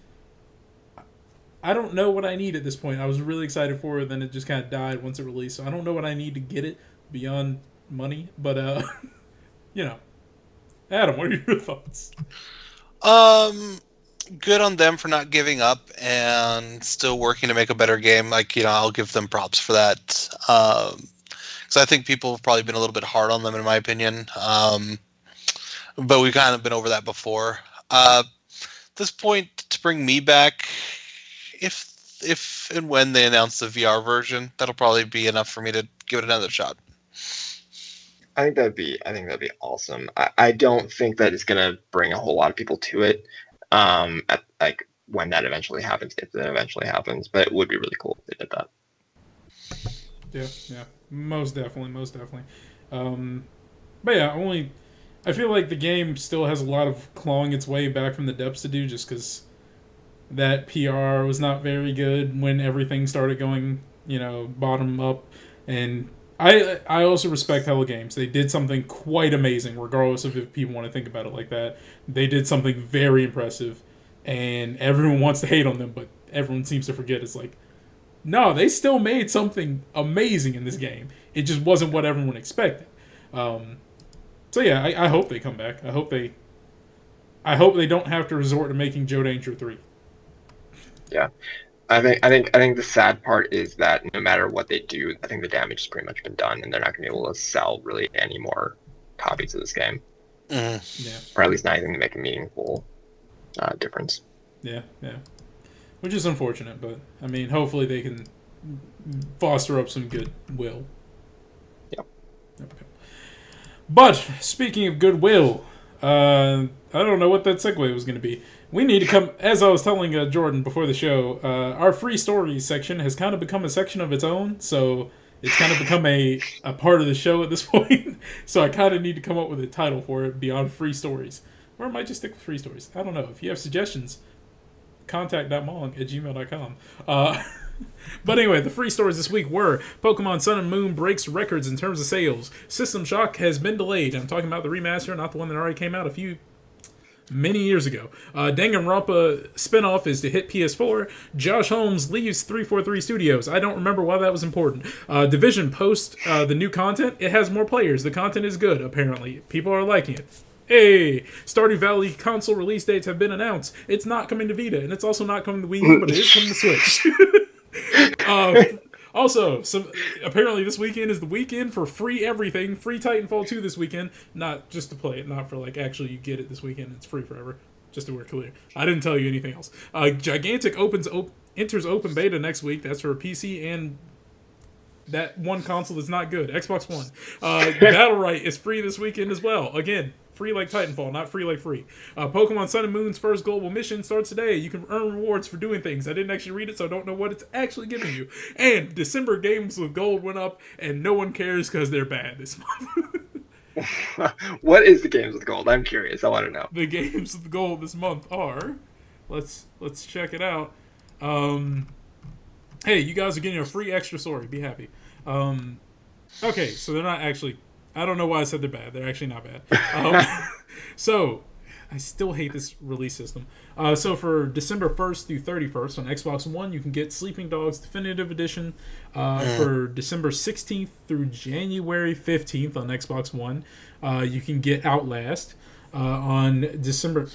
I don't know what I need at this point. I was really excited for it, then it just kind of died once it released. So I don't know what I need to get it beyond money. But, Adam, what are your thoughts? Good on them for not giving up and still working to make a better game. I'll give them props for that. Because I think people have probably been a little bit hard on them, in my opinion. But we've kind of been over that before. At this point, to bring me back, if and when they announce the VR version, that'll probably be enough for me to give it another shot. I think that'd be awesome. I don't think that it's gonna bring a whole lot of people to it. When that eventually happens, if that eventually happens, but it would be really cool if they did that. Yeah, most definitely. But yeah, I feel like the game still has a lot of clawing its way back from the depths to do, just because that PR was not very good when everything started going, bottom up, and I also respect Hello Games. They did something quite amazing, regardless of if people want to think about it like that. They did something very impressive, and everyone wants to hate on them, but everyone seems to forget it's like, no, they still made something amazing in this game. It just wasn't what everyone expected. So yeah, I hope they come back. I hope they don't have to resort to making Joe Danger 3. Yeah. I think the sad part is that no matter what they do, I think the damage has pretty much been done, and they're not going to be able to sell really any more copies of this game. Yeah. Or at least not anything to make a meaningful difference. Yeah. Which is unfortunate, but I mean, hopefully they can foster up some goodwill. Yep. Okay. But speaking of goodwill, I don't know what that segue was going to be. We need to come, as I was telling Jordan before the show, our free stories section has kind of become a section of its own, so it's kind of become a part of the show at this point. So I kind of need to come up with a title for it beyond free stories. Or I might just stick with free stories. I don't know. If you have suggestions, contact.mong@gmail.com. But anyway, the free stories this week were Pokemon Sun and Moon breaks records in terms of sales. System Shock has been delayed. I'm talking about the remaster, not the one that already came out many years ago. Danganronpa spinoff is to hit PS4. Josh Holmes leaves 343 Studios. I don't remember why that was important. Division posts the new content. It has more players. The content is good, apparently. People are liking it. Hey! Stardew Valley console release dates have been announced. It's not coming to Vita, and it's also not coming to Wii U, but it is coming to Switch. Also, apparently this weekend is the weekend for free everything. Free Titanfall 2 this weekend. Not just to play it, not for like actually you get it this weekend. It's free forever. Just so we're clear. I didn't tell you anything else. Gigantic enters open beta next week. That's for PC and that one console that's not good. Xbox One. Battlerite is free this weekend as well. Again, free like Titanfall, not free like free. Pokemon Sun and Moon's first global mission starts today. You can earn rewards for doing things. I didn't actually read it, so I don't know what it's actually giving you. And December games with gold went up, and no one cares because they're bad this month. What is the games with gold? I'm curious. I want to know. The games with gold this month are... Let's check it out. Hey, you guys are getting a free extra story. Be happy. Okay, so they're not actually... I don't know why I said they're bad. They're actually not bad. So, I still hate this release system. So for December 1st through 31st on Xbox One, you can get Sleeping Dogs Definitive Edition. For December 16th through January 15th on Xbox One, you can get Outlast. On December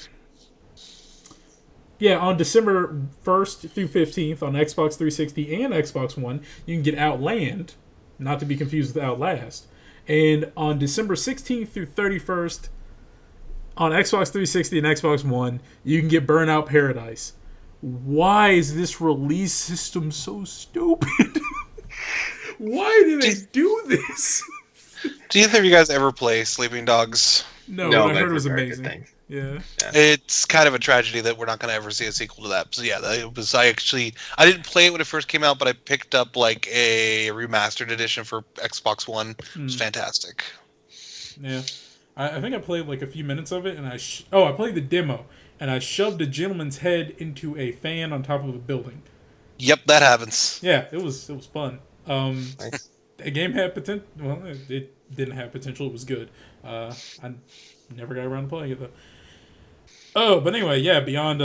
1st through 15th on Xbox 360 and Xbox One, you can get Outland, not to be confused with Outlast. And on December 16th through 31st, on Xbox 360 and Xbox One, you can get Burnout Paradise. Why is this release system so stupid? Why do they do this? Do either of you guys ever play Sleeping Dogs? No, but I heard it was amazing. Yeah. It's kind of a tragedy that we're not going to ever see a sequel to that. So yeah, it was. I didn't play it when it first came out, but I picked up like a remastered edition for Xbox One. It was fantastic. Yeah, I think I played like a few minutes of it, and I played the demo, and I shoved a gentleman's head into a fan on top of a building. Yep, that happens. Yeah, it was fun. Nice. The game had potential. Well, it didn't have potential. It was good. I never got around to playing it though. Oh, but anyway, yeah, beyond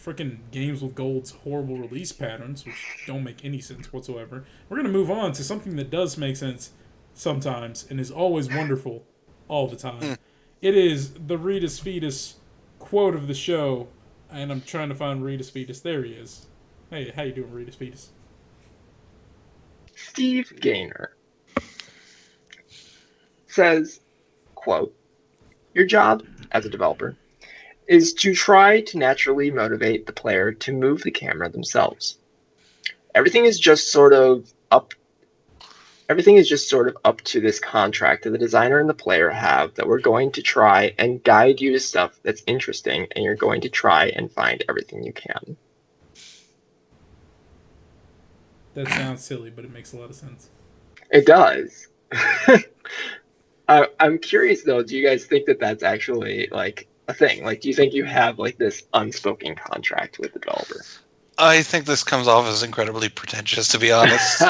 freaking games with gold's horrible release patterns, which don't make any sense whatsoever, we're going to move on to something that does make sense sometimes and is always wonderful all the time. It is the Reedus Feetus quote of the show, and I'm trying to find Reedus Feetus. There he is. Hey, how you doing, Reedus Feetus? Steve Gaynor says, quote, "Your job as a developer is to try to naturally motivate the player to move the camera themselves. Everything is just sort of up to this contract that the designer and the player have, that we're going to try and guide you to stuff that's interesting, and you're going to try and find everything you can." That sounds silly, but it makes a lot of sense. It does. I'm curious though, do you guys think that that's actually like a thing? Like, do you think you have like this unspoken contract with the developer? I think this comes off as incredibly pretentious, to be honest.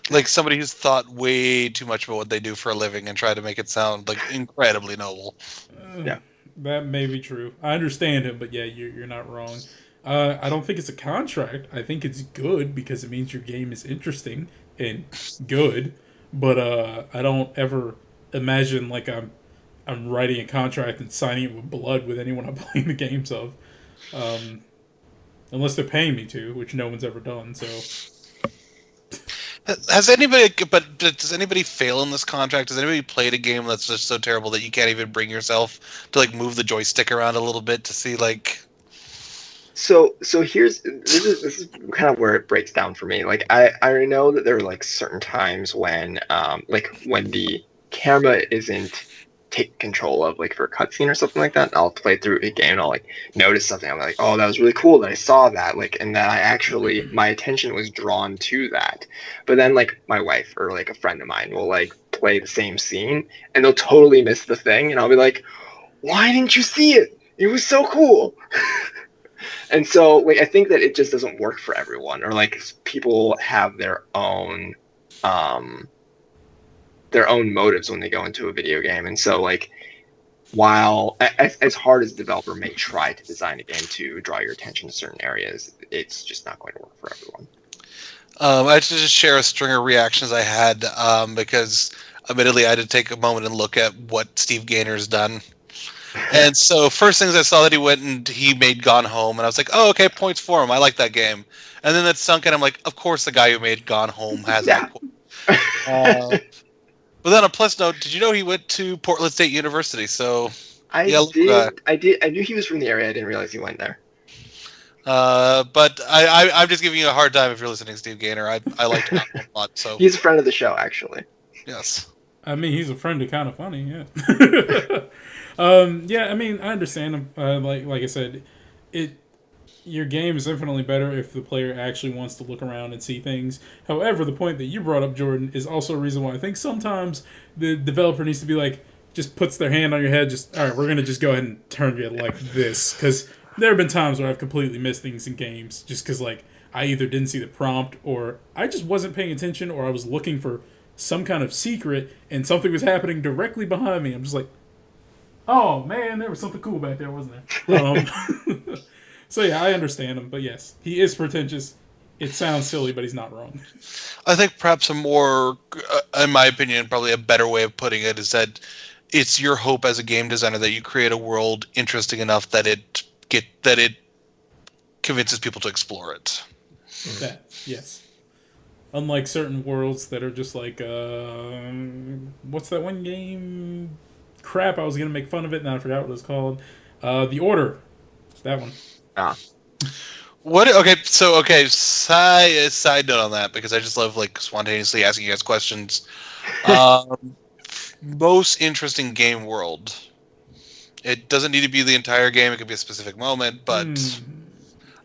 Like somebody who's thought way too much about what they do for a living and tried to make it sound like incredibly noble. Yeah. That may be true. I understand him, but yeah, you're not wrong. I don't think it's a contract. I think it's good because it means your game is interesting and good. But I don't ever imagine like I'm writing a contract and signing it with blood with anyone I'm playing the games of, unless they're paying me to, which no one's ever done. So. Has anybody? But does anybody fail in this contract? Does anybody play a game that's just so terrible that you can't even bring yourself to like move the joystick around a little bit to see like? So this is kind of where it breaks down for me. Like I know that there are like certain times when like when the camera isn't taken control of, like for a cutscene or something like that, I'll play through a game and I'll like notice something. I'm like, oh, that was really cool that I saw that, like, and that I actually my attention was drawn to that. But then like my wife or like a friend of mine will like play the same scene and they'll totally miss the thing, and I'll be like, why didn't you see it? It was so cool. And so, like, I think that it just doesn't work for everyone, or like people have their own motives when they go into a video game. And so, like, while as hard as a developer may try to design a game to draw your attention to certain areas, it's just not going to work for everyone. I should just share a string of reactions I had because, admittedly, I had to take a moment and look at what Steve Gaynor's done. And so, first things I saw that he went and he made Gone Home, and I was like, "Oh, okay, points for him. I like that game." And then that sunk in. I'm like, "Of course, the guy who made Gone Home has that." But then, on a plus note, did you know he went to Portland State University? So I knew he was from the area. I didn't realize he went there. But I'm just giving you a hard time if you're listening, Steve Gaynor. I liked him a lot. So he's a friend of the show, actually. Yes. I mean, he's a friend of Kind of Funny, yeah. Yeah, I mean, I understand him. Like I said, your game is infinitely better if the player actually wants to look around and see things. However, the point that you brought up, Jordan, is also a reason why I think sometimes the developer needs to be like, just puts their hand on your head, just, all right, we're going to just go ahead and turn you like this. Because there have been times where I've completely missed things in games just because, like, I either didn't see the prompt or I just wasn't paying attention or I was looking for some kind of secret and something was happening directly behind me. I'm just like, oh, man, there was something cool back there, wasn't there? So, yeah, I understand him. But, yes, he is pretentious. It sounds silly, but he's not wrong. I think perhaps a more, in my opinion, probably a better way of putting it is that it's your hope as a game designer that you create a world interesting enough that it convinces people to explore it. That, yes. Unlike certain worlds that are just like, what's that one game? Crap, I was going to make fun of it, and I forgot what it was called. The Order. That one. What? Okay, so side note on that, because I just love like spontaneously asking you guys questions. Most interesting game world. It doesn't need to be the entire game. It could be a specific moment, but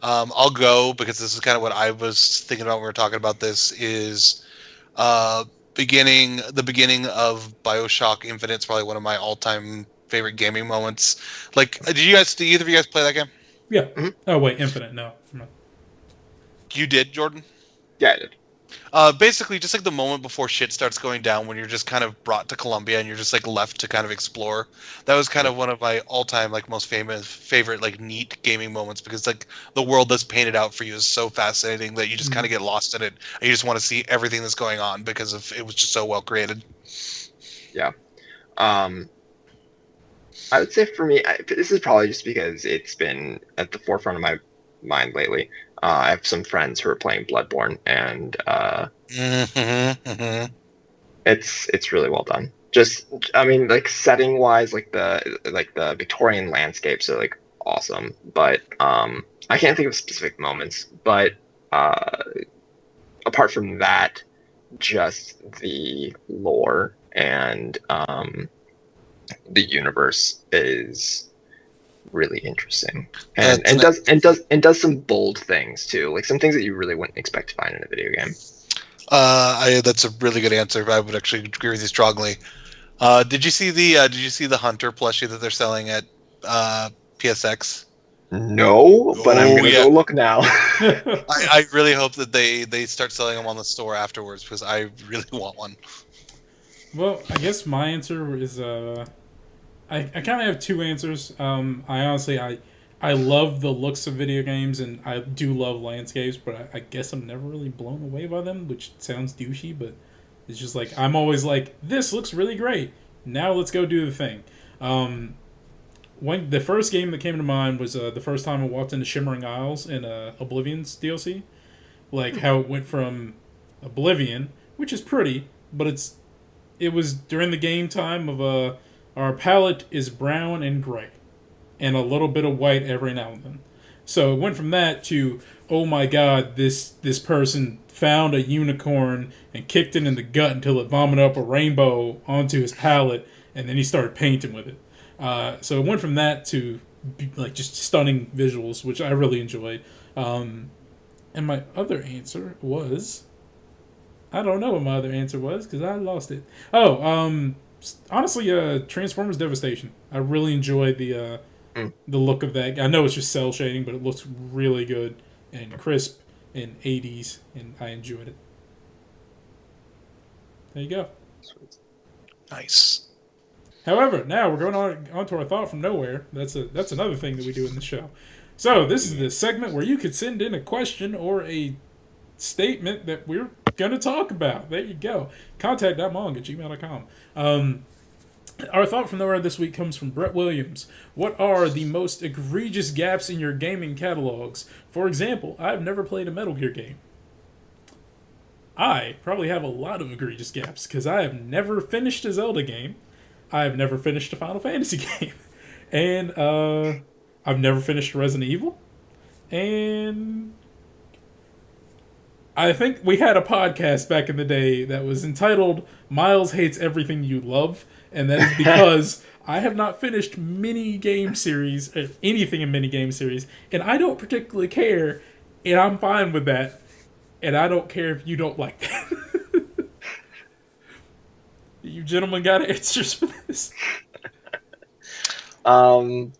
I'll go because this is kind of what I was thinking about when we were talking about this. Is the beginning of BioShock Infinite is probably one of my all-time favorite gaming moments. Like, did either of you guys play that game? Yeah. Mm-hmm. Oh wait, Infinite. No. You did, Jordan? Yeah, I did. Basically, just like the moment before shit starts going down, when you're just kind of brought to Columbia and you're just like left to kind of explore. That was kind of one of my all-time like most favorite like neat gaming moments, because like the world that's painted out for you is so fascinating that you just kind of get lost in it and you just want to see everything that's going on because it was just so well created. Yeah. I would say for me, this is probably just because it's been at the forefront of my mind lately. I have some friends who are playing Bloodborne, and it's really well done. Just, I mean, like setting wise, like the Victorian landscapes are like awesome. But I can't think of specific moments. But apart from that, just the lore and the universe is really interesting, and does some bold things too, like some things that you really wouldn't expect to find in a video game. That's a really good answer. I would actually agree with you strongly. Did you see the Hunter plushie that they're selling at PSX? No, but I'm gonna go look now. I really hope that they start selling them on the store afterwards, because I really want one. Well, I guess my answer is I kind of have two answers. I love the looks of video games, and I do love landscapes, but I guess I'm never really blown away by them, which sounds douchey, but it's just like, I'm always like, this looks really great. Now let's go do the thing. When the first game that came to mind was the first time I walked into Shimmering Isles in Oblivion's DLC. Like how it went from Oblivion, which is pretty, but it was during the game time of our palette is brown and gray, and a little bit of white every now and then. So it went from that to, oh my god, this person found a unicorn and kicked it in the gut until it vomited up a rainbow onto his palette, and then he started painting with it. So it went from that to like just stunning visuals, which I really enjoyed. And my other answer was, I don't know what my other answer was because I lost it. Honestly, Transformers Devastation. I really enjoyed the look of that. I know it's just cell shading, but it looks really good and crisp and 80s, and I enjoyed it. There you go. Nice. However, now we're going on to our thought from nowhere. That's another thing that we do in the show. So this is the segment where you could send in a question or a statement that we're going to talk about. There you go. Contact.mong@gmail.com. Our thought from nowhere this week comes from Brett Williams. What are the most egregious gaps in your gaming catalogs? For example, I've never played a Metal Gear game. I probably have a lot of egregious gaps because I have never finished a Zelda game. I've never finished a Final Fantasy game. And I've never finished Resident Evil. And I think we had a podcast back in the day that was entitled Myles Hates Everything You Love. And that is because I have not finished mini game series, or anything in mini game series. And I don't particularly care. And I'm fine with that. And I don't care if you don't like that. You gentlemen got answers for this? Go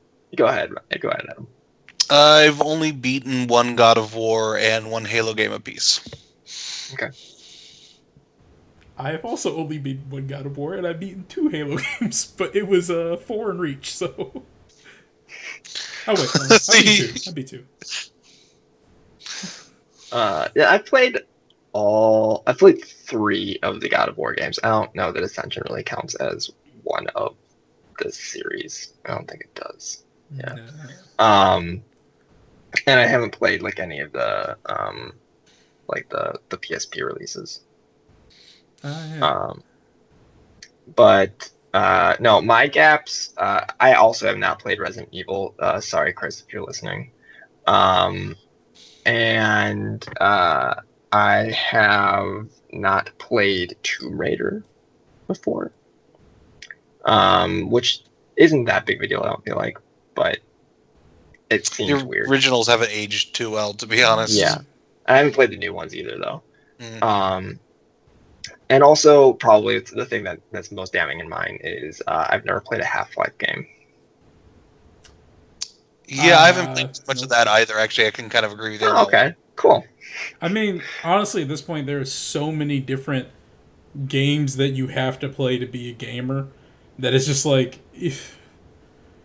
ahead, Adam. I've only beaten one God of War and one Halo game apiece. Okay. I have also only beaten one God of War, and I've beaten 2 Halo games, but it was 4 in reach, so... Oh, wait, I beat 2. Yeah, I played 3 of the God of War games. I don't know that Ascension really counts as one of the series. I don't think it does. Yeah. No. And I haven't played like any of the like the PSP releases. Yeah. But no, my gaps. I also have not played Resident Evil. Sorry, Chris, if you're listening. And I have not played Tomb Raider before, which isn't that big of a deal, I don't feel like, but it seems weird. Originals haven't aged too well, to be honest. Yeah, I haven't played the new ones either, though. And also, probably the thing that's most damning in mine is I've never played a Half-Life game. Yeah, I haven't played much of that either, actually. I can kind of agree with you. Oh, okay, cool. I mean, honestly, at this point, there are so many different games that you have to play to be a gamer that it's just like, if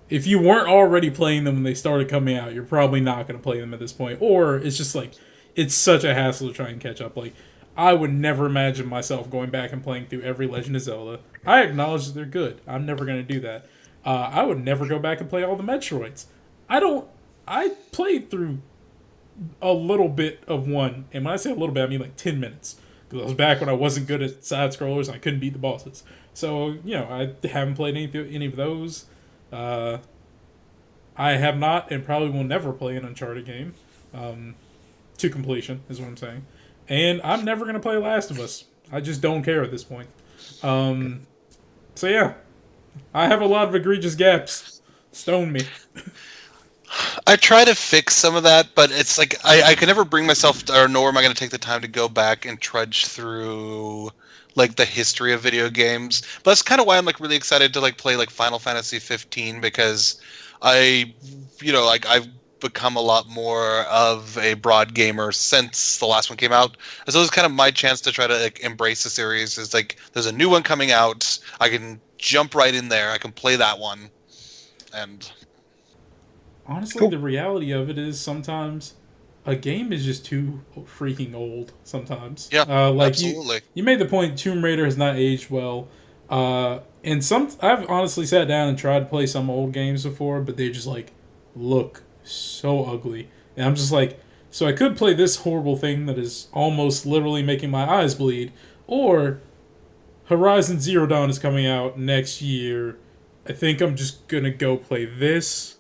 you weren't already playing them when they started coming out, you're probably not going to play them at this point. Or it's just like, it's such a hassle to try and catch up. Like, I would never imagine myself going back and playing through every Legend of Zelda. I acknowledge that they're good. I'm never going to do that. I would never go back and play all the Metroids. I played through a little bit of one, and when I say a little bit, I mean like 10 minutes. Because I was back when I wasn't good at side-scrollers and I couldn't beat the bosses. So, I haven't played any of those. I have not, and probably will never play an Uncharted game. To completion, is what I'm saying. And I'm never going to play Last of Us. I just don't care at this point. So yeah, I have a lot of egregious gaps. Stone me. I try to fix some of that, but it's like I can never bring myself, or nor am I going to take the time to go back and trudge through like the history of video games. But that's kind of why I'm like really excited to like play like Final Fantasy 15, because I've become a lot more of a broad gamer since the last one came out. And so it's kind of my chance to try to like embrace the series. It's like there's a new one coming out, I can jump right in there, I can play that one. And honestly, Cool. the reality of it is sometimes a game is just too freaking old. Sometimes, yeah, like absolutely. you made the point. Tomb Raider has not aged well. And I've honestly sat down and tried to play some old games before, but they just like look so ugly, and I'm just like, so I could play this horrible thing that is almost literally making my eyes bleed, or Horizon Zero Dawn is coming out next year. I think I'm just gonna go play this.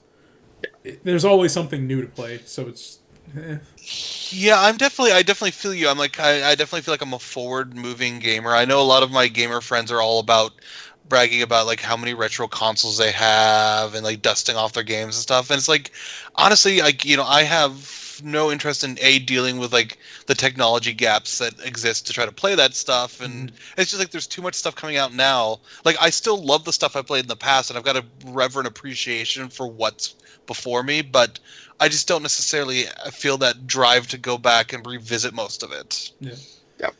There's always something new to play, so it's. Yeah, I definitely feel you. I definitely feel like I'm a forward-moving gamer. I know a lot of my gamer friends are all about bragging about like how many retro consoles they have and like dusting off their games and stuff. And it's like, honestly, like I have no interest in dealing with like the technology gaps that exist to try to play that stuff. And it's just like there's too much stuff coming out now. Like I still love the stuff I played in the past, and I've got a reverent appreciation for what's before me, but I just don't necessarily feel that drive to go back and revisit most of it. Yeah. Yep.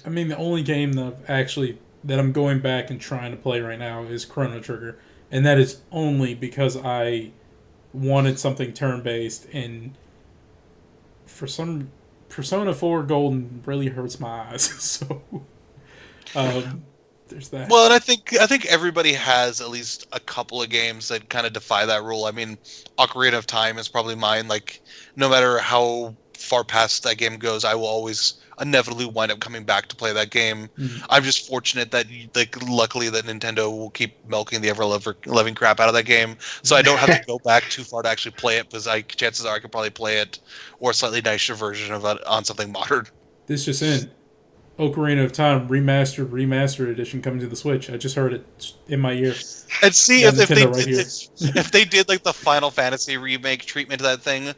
I mean, the only game that I'm going back and trying to play right now is Chrono Trigger, and that is only because I wanted something turn-based, and for some Persona 4 Golden really hurts my eyes. So there's that. Well, and I think everybody has at least a couple of games that kind of defy that rule. I mean, Ocarina of Time is probably mine. Like, no matter how far past that game goes, I will always inevitably wind up coming back to play that game. I'm just fortunate that, like, luckily that Nintendo will keep milking the ever-living crap out of that game, so I don't have to go back too far to actually play it, because chances are I could probably play it, or a slightly nicer version of it on something modern. This just in. Ocarina of Time remastered edition coming to the Switch. I just heard it in my ear. And see, Got if they Nintendo right here. if they did like the Final Fantasy remake treatment to that thing,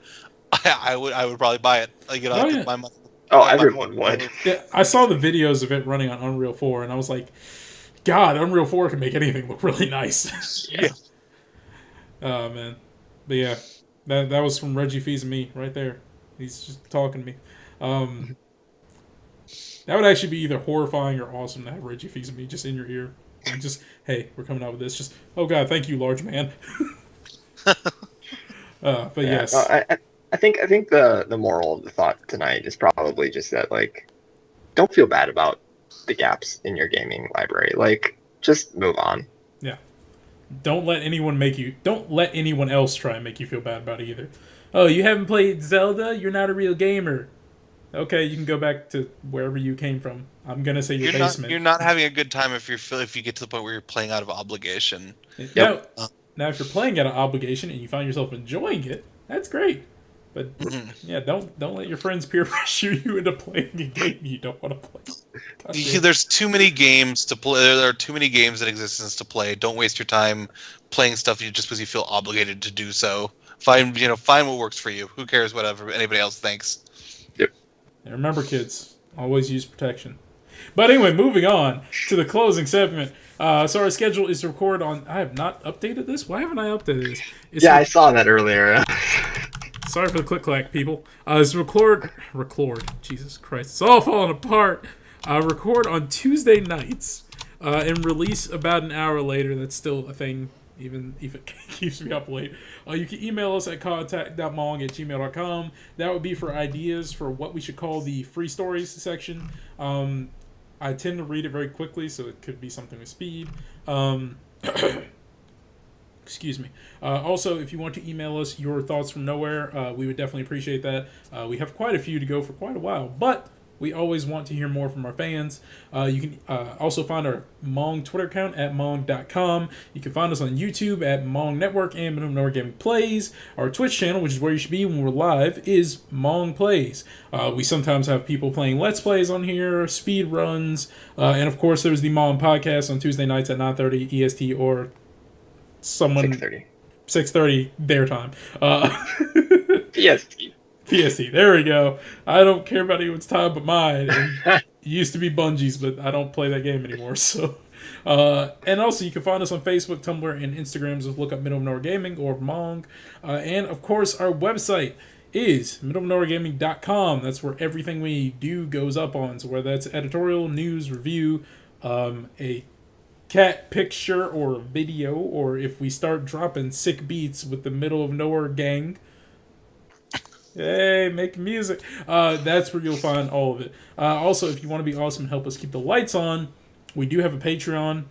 I would probably buy it. Like, Oh, I yeah. put my money. Oh, everyone would. Yeah, I saw the videos of it running on Unreal 4, and I was like, God, Unreal 4 can make anything look really nice. Yeah. Oh, man. But yeah, that was from Reggie Fees and me right there. He's just talking to me. That would actually be either horrifying or awesome to have Reggie Fees and me just in your ear. And just, hey, we're coming out with this. Just, oh God, thank you, large man. But Yeah, yes. I think the moral of the thought tonight is probably just that, like, don't feel bad about the gaps in your gaming library. Like, just move on. Yeah. Don't let anyone else try and make you feel bad about it either. Oh, you haven't played Zelda? You're not a real gamer. Okay, you can go back to wherever you came from. I'm gonna say your basement. You're not having a good time if you get to the point where you're playing out of obligation. Now, if you're playing out of obligation and you find yourself enjoying it, that's great. But yeah, don't let your friends peer pressure you into playing a game you don't want to play. There's too many games to play. There are too many games in existence to play. Don't waste your time playing stuff just because you feel obligated to do so. Find what works for you. Who cares whatever anybody else thinks. Yep. And remember, kids, always use protection. But anyway, moving on to the closing segment. So our schedule is to record on. I have not updated this. Why haven't I updated this? I saw that earlier. Sorry for the click-clack, people. It's record. Jesus Christ, it's all falling apart. Record on Tuesday nights and release about an hour later. That's still a thing, even if it keeps me up late. You can email us at contact.mong@gmail.com. That would be for ideas for what we should call the free stories section. I tend to read it very quickly, so it could be something with speed. Excuse me. Also, if you want to email us your thoughts from nowhere, we would definitely appreciate that. We have quite a few to go for quite a while, but we always want to hear more from our fans. You can also find our Mong Twitter account at mong.com. You can find us on YouTube at Mong Network and Minimum Network Gaming Plays. Our Twitch channel, which is where you should be when we're live, is Mong Plays. We sometimes have people playing Let's Plays on here, speed runs, and of course there's the Mong Podcast on Tuesday nights at 9:30 EST or 6:30 their time. PST. PST. There we go. I don't care about anyone's time but mine. It used to be Bungie's, but I don't play that game anymore. So, and also you can find us on Facebook, Tumblr, and Instagram. Just look up Minimum Network Gaming or Mong. And of course, our website is minimumnetworkgaming.com. That's where everything we do goes up on. So whether that's editorial, news, review, a cat picture or video, or if we start dropping sick beats with the Middle of Nowhere gang, hey, make music. That's where you'll find all of it. Also, if you want to be awesome and help us keep the lights on, we do have a Patreon.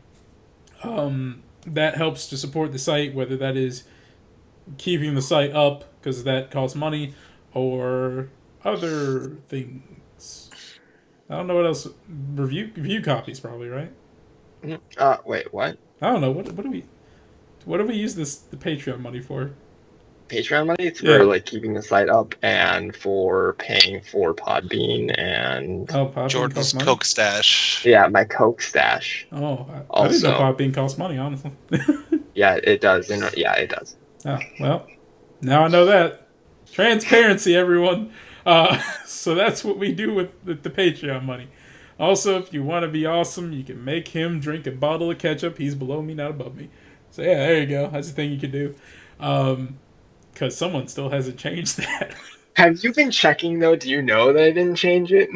That helps to support the site, whether that is keeping the site up, because that costs money, or other things. I don't know what else. Review copies, probably, right? Wait, what? I don't know. What do we use the Patreon money for? Patreon money? It's for like keeping the site up and for paying for Podbean and Podbean Jordan's costs money? Coke stash. yeah, my Coke stash. Oh, I didn't know Podbean costs money, honestly. Yeah, it does. Yeah, it does. Oh, well, now I know that. Transparency, everyone. So that's what we do with the Patreon money. Also, if you want to be awesome, you can make him drink a bottle of ketchup. He's below me, not above me. So yeah, there you go. That's the thing you can do. Because someone still hasn't changed that. Have you been checking, though? Do you know that I didn't change it?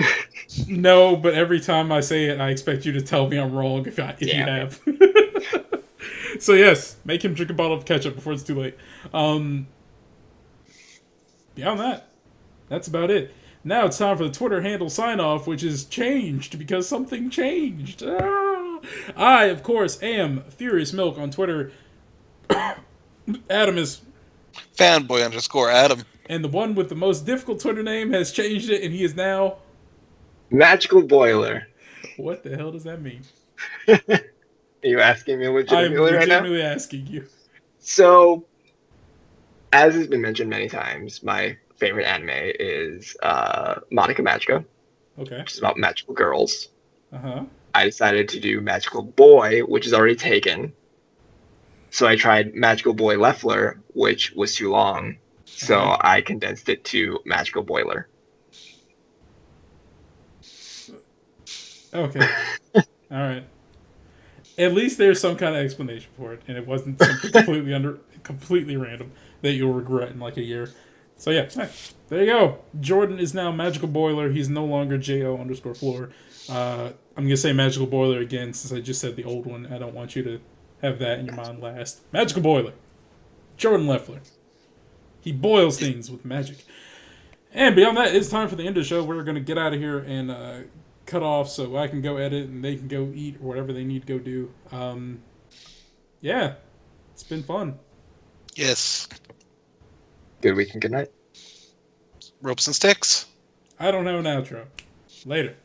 No, but every time I say it, I expect you to tell me I'm wrong if you have. So yes, make him drink a bottle of ketchup before it's too late. Beyond that, that's about it. Now it's time for the Twitter handle sign-off, which is changed because something changed. I, of course, am Furious Milk on Twitter. Adam is Fanboy_Adam. And the one with the most difficult Twitter name has changed it, and he is now... Magical Boiler. What the hell does that mean? Are you asking me legitimately right now? I'm legitimately asking you. So, as has been mentioned many times, my favorite anime is Monica Magica. Okay. Which is about magical girls. Uh-huh. I decided to do Magical Boy, which is already taken. So I tried Magical Boy Loeffler, which was too long. So I condensed it to Magical Boiler. Okay. All right. At least there's some kind of explanation for it, and it wasn't something completely random that you'll regret in like a year. So yeah, there you go. Jordan is now Magical Boiler. He's no longer JO_floor. I'm gonna say Magical Boiler again since I just said the old one. I don't want you to have that in your mind last. Magical Boiler. Jordan Loeffler. He boils things with magic. And beyond that, it's time for the end of the show. We're gonna get out of here and cut off so I can go edit and they can go eat or whatever they need to go do. Yeah, it's been fun. Yes. Good week and good night. Ropes and sticks. I don't have an outro. Later.